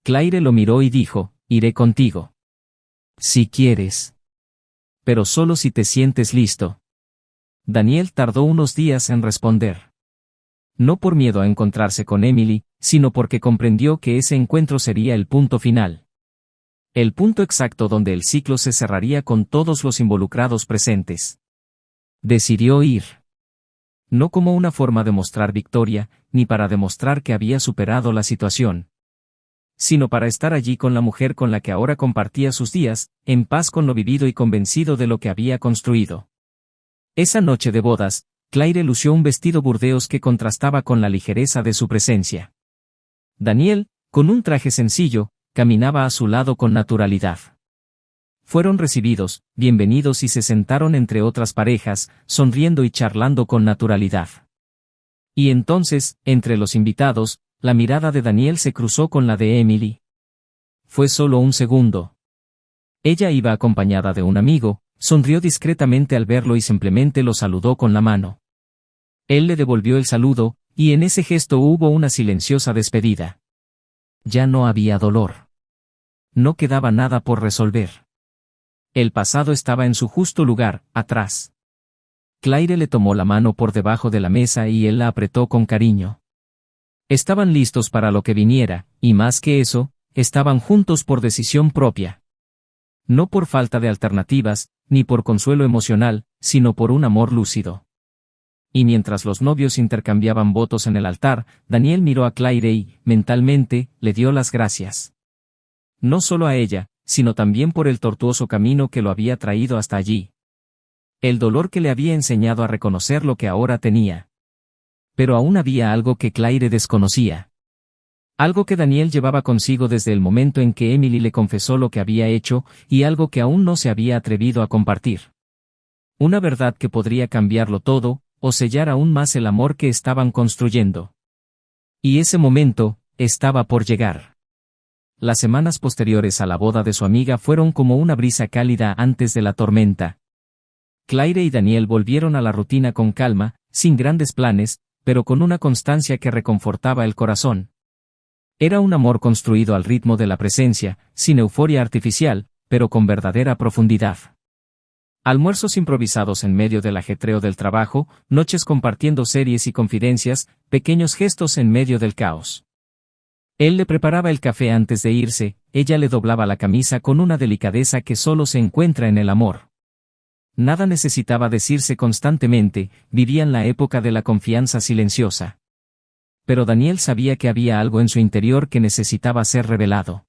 Claire lo miró y dijo, iré contigo. Si quieres. Pero solo si te sientes listo. Daniel tardó unos días en responder. No por miedo a encontrarse con Emily, sino porque comprendió que ese encuentro sería el punto final. El punto exacto donde el ciclo se cerraría con todos los involucrados presentes. Decidió ir. No como una forma de mostrar victoria, ni para demostrar que había superado la situación. Sino para estar allí con la mujer con la que ahora compartía sus días, en paz con lo vivido y convencido de lo que había construido. Esa noche de bodas, Claire lució un vestido burdeos que contrastaba con la ligereza de su presencia. Daniel, con un traje sencillo, caminaba a su lado con naturalidad. Fueron recibidos, bienvenidos y se sentaron entre otras parejas, sonriendo y charlando con naturalidad. Y entonces, entre los invitados, la mirada de Daniel se cruzó con la de Emily. Fue solo un segundo. Ella iba acompañada de un amigo, sonrió discretamente al verlo y simplemente lo saludó con la mano. Él le devolvió el saludo, y en ese gesto hubo una silenciosa despedida. Ya no había dolor. No quedaba nada por resolver. El pasado estaba en su justo lugar, atrás. Claire le tomó la mano por debajo de la mesa y él la apretó con cariño. Estaban listos para lo que viniera, y más que eso, estaban juntos por decisión propia. No por falta de alternativas, ni por consuelo emocional, sino por un amor lúcido. Y mientras los novios intercambiaban votos en el altar, Daniel miró a Claire y, mentalmente, le dio las gracias. No solo a ella, sino también por el tortuoso camino que lo había traído hasta allí. El dolor que le había enseñado a reconocer lo que ahora tenía. Pero aún había algo que Claire desconocía. Algo que Daniel llevaba consigo desde el momento en que Emily le confesó lo que había hecho, y algo que aún no se había atrevido a compartir. Una verdad que podría cambiarlo todo, o sellar aún más el amor que estaban construyendo. Y ese momento, estaba por llegar. Las semanas posteriores a la boda de su amiga fueron como una brisa cálida antes de la tormenta. Claire y Daniel volvieron a la rutina con calma, sin grandes planes, pero con una constancia que reconfortaba el corazón. Era un amor construido al ritmo de la presencia, sin euforia artificial, pero con verdadera profundidad. Almuerzos improvisados en medio del ajetreo del trabajo, noches compartiendo series y confidencias, pequeños gestos en medio del caos. Él le preparaba el café antes de irse, ella le doblaba la camisa con una delicadeza que solo se encuentra en el amor. Nada necesitaba decirse constantemente, vivían la época de la confianza silenciosa. Pero Daniel sabía que había algo en su interior que necesitaba ser revelado.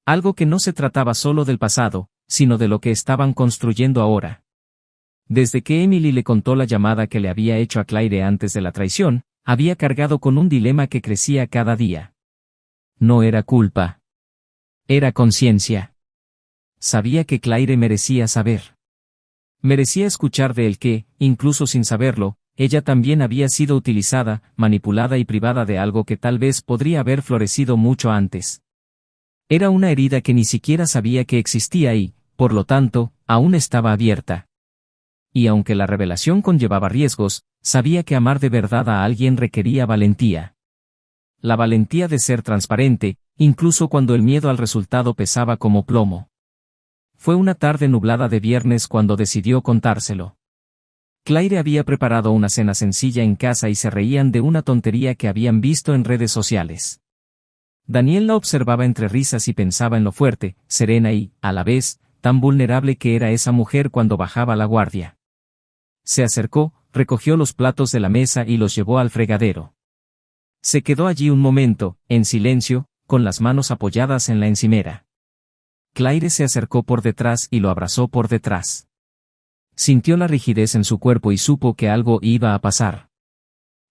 Algo que no se trataba solo del pasado, sino de lo que estaban construyendo ahora. Desde que Emily le contó la llamada que le había hecho a Claire antes de la traición, había cargado con un dilema que crecía cada día. No era culpa. Era conciencia. Sabía que Claire merecía saber. Merecía escuchar de él que, incluso sin saberlo, ella también había sido utilizada, manipulada y privada de algo que tal vez podría haber florecido mucho antes. Era una herida que ni siquiera sabía que existía y, por lo tanto, aún estaba abierta. Y aunque la revelación conllevaba riesgos, sabía que amar de verdad a alguien requería valentía. La valentía de ser transparente, incluso cuando el miedo al resultado pesaba como plomo. Fue una tarde nublada de viernes cuando decidió contárselo. Claire había preparado una cena sencilla en casa y se reían de una tontería que habían visto en redes sociales. Daniel la observaba entre risas y pensaba en lo fuerte, serena y, a la vez, tan vulnerable que era esa mujer cuando bajaba la guardia. Se acercó, recogió los platos de la mesa y los llevó al fregadero. Se quedó allí un momento, en silencio, con las manos apoyadas en la encimera. Claire se acercó por detrás y lo abrazó por detrás. Sintió la rigidez en su cuerpo y supo que algo iba a pasar.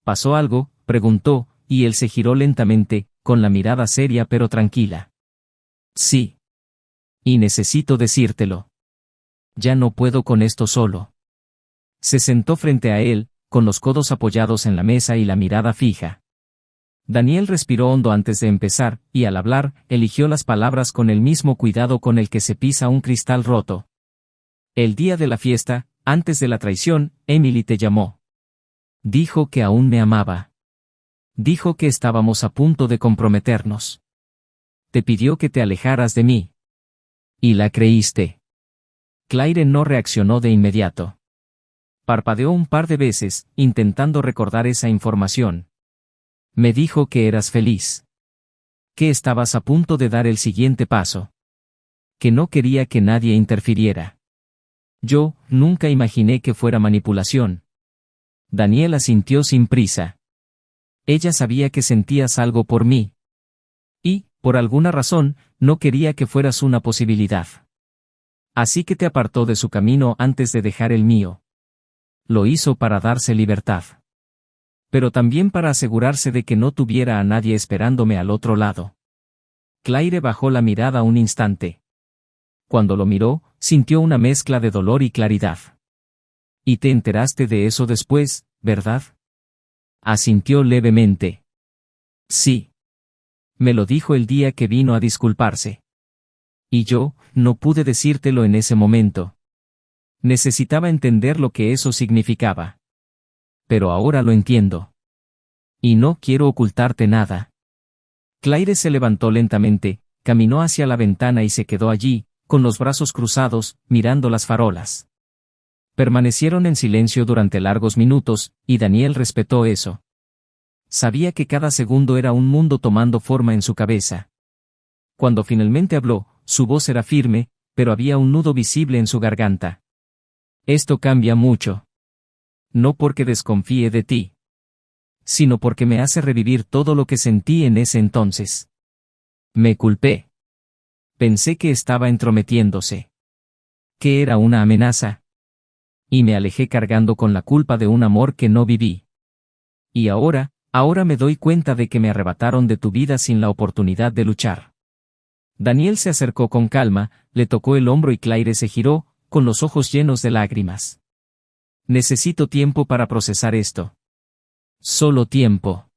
¿Pasó algo?, preguntó, y él se giró lentamente, con la mirada seria pero tranquila. Sí. Y necesito decírtelo. Ya no puedo con esto solo. Se sentó frente a él, con los codos apoyados en la mesa y la mirada fija. Daniel respiró hondo antes de empezar, y al hablar, eligió las palabras con el mismo cuidado con el que se pisa un cristal roto. El día de la fiesta, antes de la traición, Emily te llamó. Dijo que aún me amaba. Dijo que estábamos a punto de comprometernos. Te pidió que te alejaras de mí. Y la creíste. Claire no reaccionó de inmediato. Parpadeó un par de veces, intentando recordar esa información. Me dijo que eras feliz. Que estabas a punto de dar el siguiente paso. Que no quería que nadie interfiriera. Yo, nunca imaginé que fuera manipulación. Daniel asintió sin prisa. Ella sabía que sentías algo por mí. Y, por alguna razón, no quería que fueras una posibilidad. Así que te apartó de su camino antes de dejar el mío. Lo hizo para darse libertad. Pero también para asegurarse de que no tuviera a nadie esperándome al otro lado. Claire bajó la mirada un instante. Cuando lo miró, sintió una mezcla de dolor y claridad. Y te enteraste de eso después, ¿verdad? Asintió levemente. Sí. Me lo dijo el día que vino a disculparse. Y yo, no pude decírtelo en ese momento. Necesitaba entender lo que eso significaba. Pero ahora lo entiendo. Y no quiero ocultarte nada. Claire se levantó lentamente, caminó hacia la ventana y se quedó allí, con los brazos cruzados, mirando las farolas. Permanecieron en silencio durante largos minutos, y Daniel respetó eso. Sabía que cada segundo era un mundo tomando forma en su cabeza. Cuando finalmente habló, su voz era firme, pero había un nudo visible en su garganta. Esto cambia mucho. No porque desconfíe de ti, sino porque me hace revivir todo lo que sentí en ese entonces. Me culpé. Pensé que estaba entrometiéndose. Que era una amenaza. Y me alejé cargando con la culpa de un amor que no viví. Y ahora me doy cuenta de que me arrebataron de tu vida sin la oportunidad de luchar. Daniel se acercó con calma, le tocó el hombro y Claire se giró, con los ojos llenos de lágrimas. Necesito tiempo para procesar esto. Solo tiempo.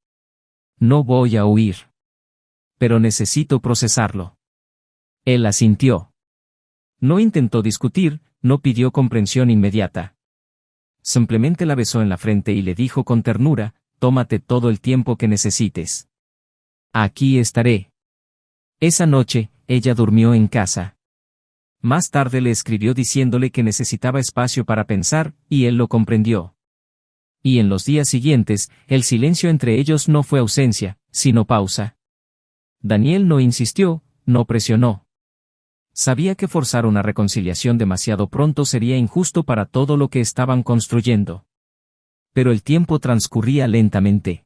No voy a huir. Pero necesito procesarlo. Él asintió. No intentó discutir, no pidió comprensión inmediata. Simplemente la besó en la frente y le dijo con ternura, tómate todo el tiempo que necesites. Aquí estaré. Esa noche, ella durmió en casa. Más tarde le escribió diciéndole que necesitaba espacio para pensar, y él lo comprendió. Y en los días siguientes, el silencio entre ellos no fue ausencia, sino pausa. Daniel no insistió, no presionó. Sabía que forzar una reconciliación demasiado pronto sería injusto para todo lo que estaban construyendo. Pero el tiempo transcurría lentamente.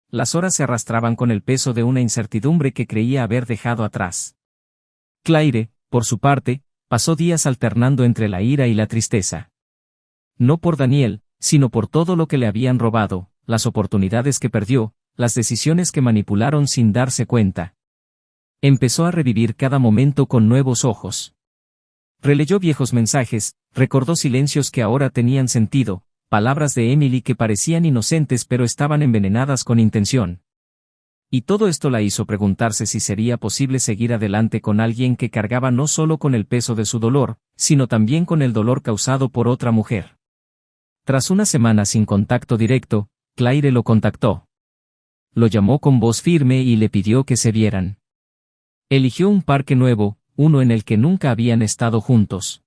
Las horas se arrastraban con el peso de una incertidumbre que creía haber dejado atrás. Claire, por su parte, pasó días alternando entre la ira y la tristeza. No por Daniel, sino por todo lo que le habían robado, las oportunidades que perdió, las decisiones que manipularon sin darse cuenta. Empezó a revivir cada momento con nuevos ojos. Releyó viejos mensajes, recordó silencios que ahora tenían sentido, palabras de Emily que parecían inocentes pero estaban envenenadas con intención. Y todo esto la hizo preguntarse si sería posible seguir adelante con alguien que cargaba no solo con el peso de su dolor, sino también con el dolor causado por otra mujer. Tras una semana sin contacto directo, Claire lo contactó. Lo llamó con voz firme y le pidió que se vieran. Eligió un parque nuevo, uno en el que nunca habían estado juntos.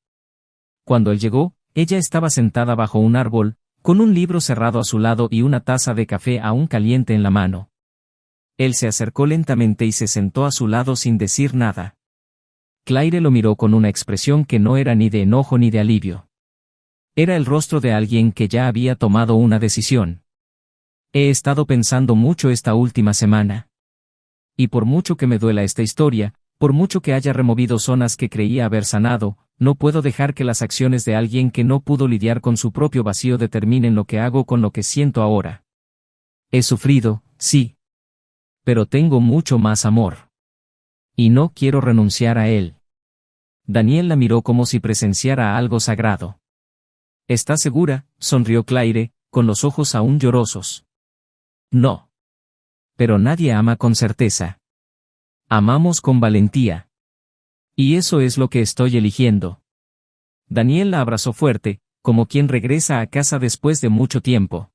Cuando él llegó, ella estaba sentada bajo un árbol, con un libro cerrado a su lado y una taza de café aún caliente en la mano. Él se acercó lentamente y se sentó a su lado sin decir nada. Claire lo miró con una expresión que no era ni de enojo ni de alivio. Era el rostro de alguien que ya había tomado una decisión. He estado pensando mucho esta última semana. Y por mucho que me duela esta historia, por mucho que haya removido zonas que creía haber sanado, no puedo dejar que las acciones de alguien que no pudo lidiar con su propio vacío determinen lo que hago con lo que siento ahora. He sufrido, sí. Pero tengo mucho más amor. Y no quiero renunciar a él. Daniel la miró como si presenciara algo sagrado. ¿Estás segura?, sonrió Claire, con los ojos aún llorosos. No. Pero nadie ama con certeza. Amamos con valentía. Y eso es lo que estoy eligiendo. Daniel la abrazó fuerte, como quien regresa a casa después de mucho tiempo.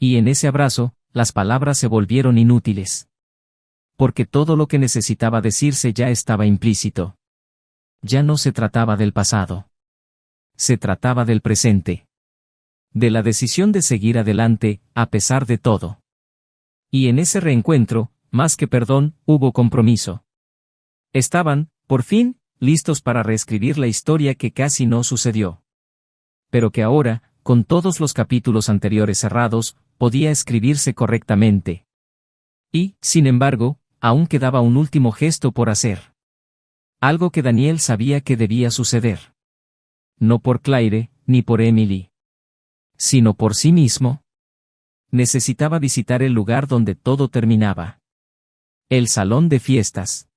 Y en ese abrazo, las palabras se volvieron inútiles. Porque todo lo que necesitaba decirse ya estaba implícito. Ya no se trataba del pasado. Se trataba del presente. De la decisión de seguir adelante, a pesar de todo. Y en ese reencuentro, más que perdón, hubo compromiso. Estaban, por fin, listos para reescribir la historia que casi no sucedió. Pero que ahora, con todos los capítulos anteriores cerrados, podía escribirse correctamente. Y, sin embargo, aún quedaba un último gesto por hacer. Algo que Daniel sabía que debía suceder. No por Claire, ni por Emily. Sino por sí mismo. Necesitaba visitar el lugar donde todo terminaba. El salón de fiestas.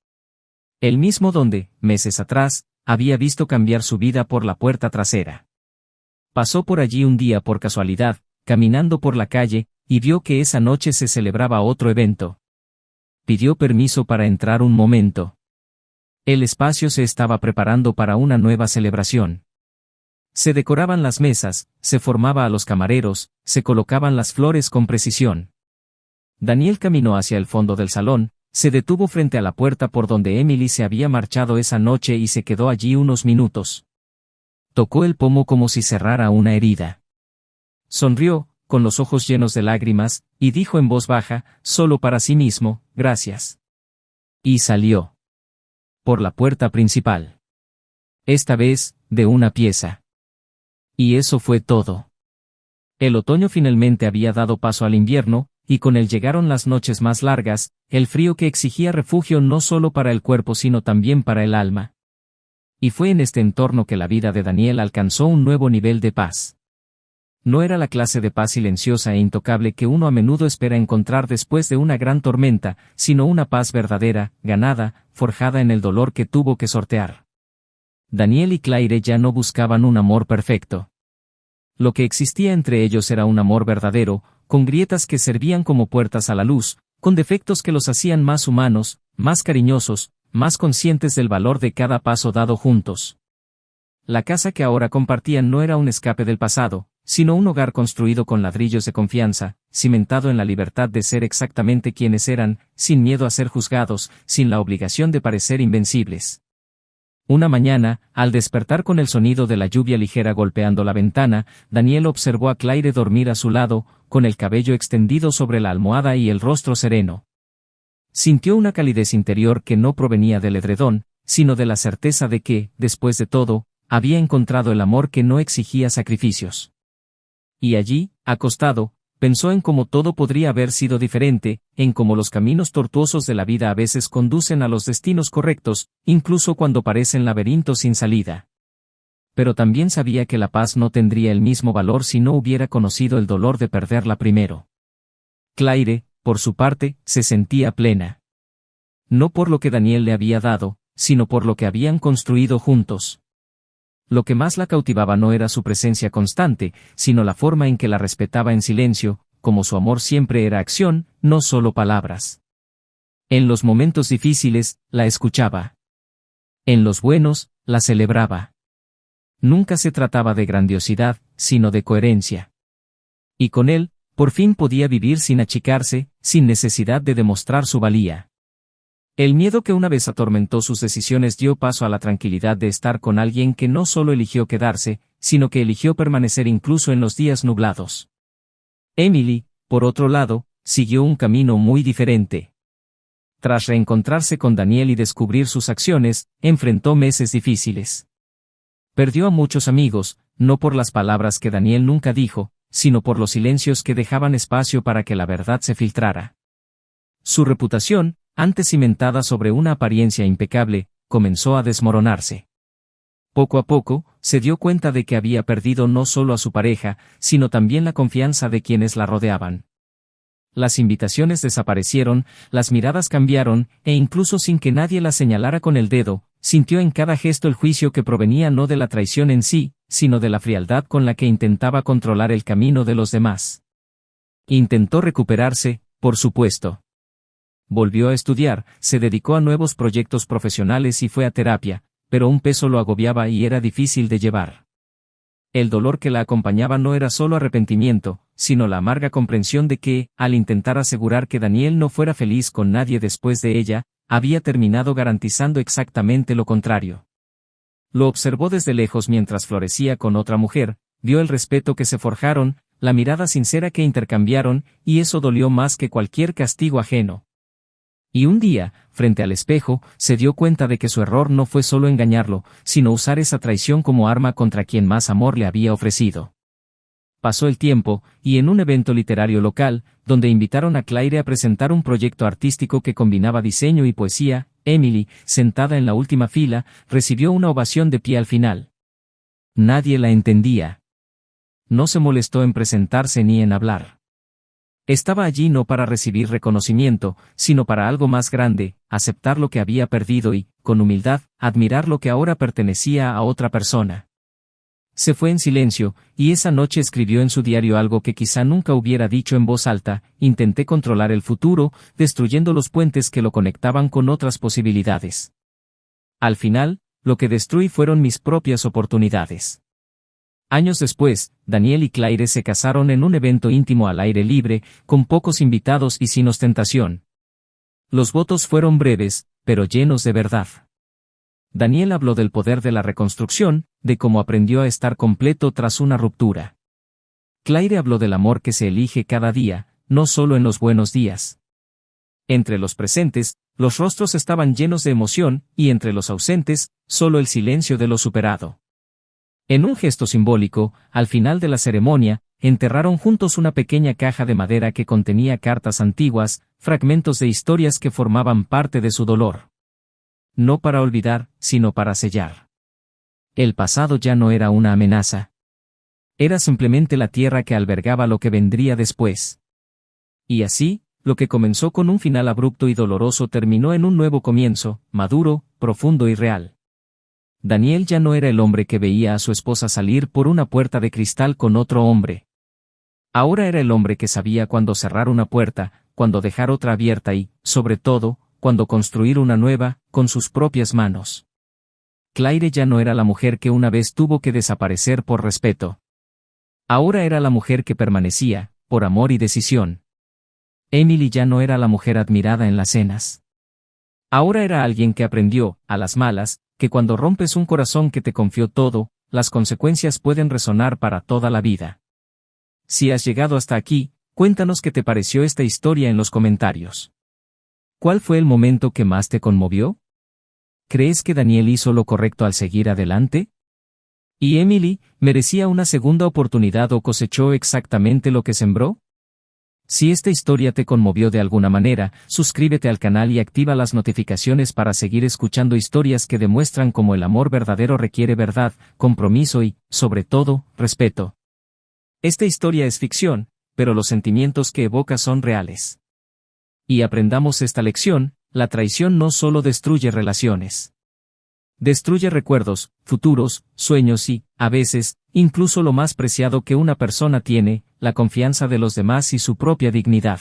El mismo donde, meses atrás, había visto cambiar su vida por la puerta trasera. Pasó por allí un día por casualidad, caminando por la calle, y vio que esa noche se celebraba otro evento. Pidió permiso para entrar un momento. El espacio se estaba preparando para una nueva celebración. Se decoraban las mesas, se formaba a los camareros, se colocaban las flores con precisión. Daniel caminó hacia el fondo del salón, se detuvo frente a la puerta por donde Emily se había marchado esa noche y se quedó allí unos minutos. Tocó el pomo como si cerrara una herida. Sonrió, con los ojos llenos de lágrimas, y dijo en voz baja, solo para sí mismo, gracias. Y salió. Por la puerta principal. Esta vez, de una pieza. Y eso fue todo. El otoño finalmente había dado paso al invierno, y con él llegaron las noches más largas, el frío que exigía refugio no solo para el cuerpo sino también para el alma. Y fue en este entorno que la vida de Daniel alcanzó un nuevo nivel de paz. No era la clase de paz silenciosa e intocable que uno a menudo espera encontrar después de una gran tormenta, sino una paz verdadera, ganada, forjada en el dolor que tuvo que sortear. Daniel y Claire ya no buscaban un amor perfecto. Lo que existía entre ellos era un amor verdadero, con grietas que servían como puertas a la luz, con defectos que los hacían más humanos, más cariñosos, más conscientes del valor de cada paso dado juntos. La casa que ahora compartían no era un escape del pasado, sino un hogar construido con ladrillos de confianza, cimentado en la libertad de ser exactamente quienes eran, sin miedo a ser juzgados, sin la obligación de parecer invencibles. Una mañana, al despertar con el sonido de la lluvia ligera golpeando la ventana, Daniel observó a Claire dormir a su lado, con el cabello extendido sobre la almohada y el rostro sereno. Sintió una calidez interior que no provenía del edredón, sino de la certeza de que, después de todo, había encontrado el amor que no exigía sacrificios. Y allí, acostado, pensó en cómo todo podría haber sido diferente, en cómo los caminos tortuosos de la vida a veces conducen a los destinos correctos, incluso cuando parecen laberintos sin salida. Pero también sabía que la paz no tendría el mismo valor si no hubiera conocido el dolor de perderla primero. Claire, por su parte, se sentía plena. No por lo que Daniel le había dado, sino por lo que habían construido juntos. Lo que más la cautivaba no era su presencia constante, sino la forma en que la respetaba en silencio, como su amor siempre era acción, no solo palabras. En los momentos difíciles, la escuchaba. En los buenos, la celebraba. Nunca se trataba de grandiosidad, sino de coherencia. Y con él, por fin podía vivir sin achicarse, sin necesidad de demostrar su valía. El miedo que una vez atormentó sus decisiones dio paso a la tranquilidad de estar con alguien que no solo eligió quedarse, sino que eligió permanecer incluso en los días nublados. Emily, por otro lado, siguió un camino muy diferente. Tras reencontrarse con Daniel y descubrir sus acciones, enfrentó meses difíciles. Perdió a muchos amigos, no por las palabras que Daniel nunca dijo, sino por los silencios que dejaban espacio para que la verdad se filtrara. Su reputación, antes cimentada sobre una apariencia impecable, comenzó a desmoronarse. Poco a poco, se dio cuenta de que había perdido no solo a su pareja, sino también la confianza de quienes la rodeaban. Las invitaciones desaparecieron, las miradas cambiaron, e incluso sin que nadie la señalara con el dedo, sintió en cada gesto el juicio que provenía no de la traición en sí, sino de la frialdad con la que intentaba controlar el camino de los demás. Intentó recuperarse, por supuesto. Volvió a estudiar, se dedicó a nuevos proyectos profesionales y fue a terapia, pero un peso lo agobiaba y era difícil de llevar. El dolor que la acompañaba no era solo arrepentimiento, sino la amarga comprensión de que, al intentar asegurar que Daniel no fuera feliz con nadie después de ella, había terminado garantizando exactamente lo contrario. Lo observó desde lejos mientras florecía con otra mujer, vio el respeto que se forjaron, la mirada sincera que intercambiaron, y eso dolió más que cualquier castigo ajeno. Y un día, frente al espejo, se dio cuenta de que su error no fue solo engañarlo, sino usar esa traición como arma contra quien más amor le había ofrecido. Pasó el tiempo, y en un evento literario local, donde invitaron a Claire a presentar un proyecto artístico que combinaba diseño y poesía, Emily, sentada en la última fila, recibió una ovación de pie al final. Nadie la entendía. No se molestó en presentarse ni en hablar. Estaba allí no para recibir reconocimiento, sino para algo más grande, aceptar lo que había perdido y, con humildad, admirar lo que ahora pertenecía a otra persona. Se fue en silencio, y esa noche escribió en su diario algo que quizá nunca hubiera dicho en voz alta: intenté controlar el futuro, destruyendo los puentes que lo conectaban con otras posibilidades. Al final, lo que destruí fueron mis propias oportunidades. Años después, Daniel y Claire se casaron en un evento íntimo al aire libre, con pocos invitados y sin ostentación. Los votos fueron breves, pero llenos de verdad. Daniel habló del poder de la reconstrucción, de cómo aprendió a estar completo tras una ruptura. Claire habló del amor que se elige cada día, no solo en los buenos días. Entre los presentes, los rostros estaban llenos de emoción, y entre los ausentes, solo el silencio de lo superado. En un gesto simbólico, al final de la ceremonia, enterraron juntos una pequeña caja de madera que contenía cartas antiguas, fragmentos de historias que formaban parte de su dolor. No para olvidar, sino para sellar. El pasado ya no era una amenaza. Era simplemente la tierra que albergaba lo que vendría después. Y así, lo que comenzó con un final abrupto y doloroso terminó en un nuevo comienzo, maduro, profundo y real. Daniel ya no era el hombre que veía a su esposa salir por una puerta de cristal con otro hombre. Ahora era el hombre que sabía cuándo cerrar una puerta, cuándo dejar otra abierta y, sobre todo, cuándo construir una nueva, con sus propias manos. Claire ya no era la mujer que una vez tuvo que desaparecer por respeto. Ahora era la mujer que permanecía, por amor y decisión. Emily ya no era la mujer admirada en las cenas. Ahora era alguien que aprendió, a las malas, que cuando rompes un corazón que te confió todo, las consecuencias pueden resonar para toda la vida. Si has llegado hasta aquí, cuéntanos qué te pareció esta historia en los comentarios. ¿Cuál fue el momento que más te conmovió? ¿Crees que Daniel hizo lo correcto al seguir adelante? ¿Y Emily, merecía una segunda oportunidad o cosechó exactamente lo que sembró? Si esta historia te conmovió de alguna manera, suscríbete al canal y activa las notificaciones para seguir escuchando historias que demuestran cómo el amor verdadero requiere verdad, compromiso y, sobre todo, respeto. Esta historia es ficción, pero los sentimientos que evoca son reales. Y aprendamos esta lección: la traición no solo destruye relaciones. Destruye recuerdos, futuros, sueños y, a veces, incluso lo más preciado que una persona tiene, la confianza de los demás y su propia dignidad.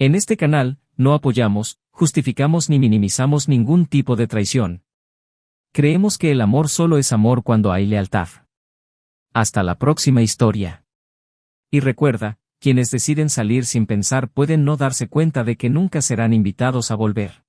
En este canal, no apoyamos, justificamos ni minimizamos ningún tipo de traición. Creemos que el amor solo es amor cuando hay lealtad. Hasta la próxima historia. Y recuerda, quienes deciden salir sin pensar pueden no darse cuenta de que nunca serán invitados a volver.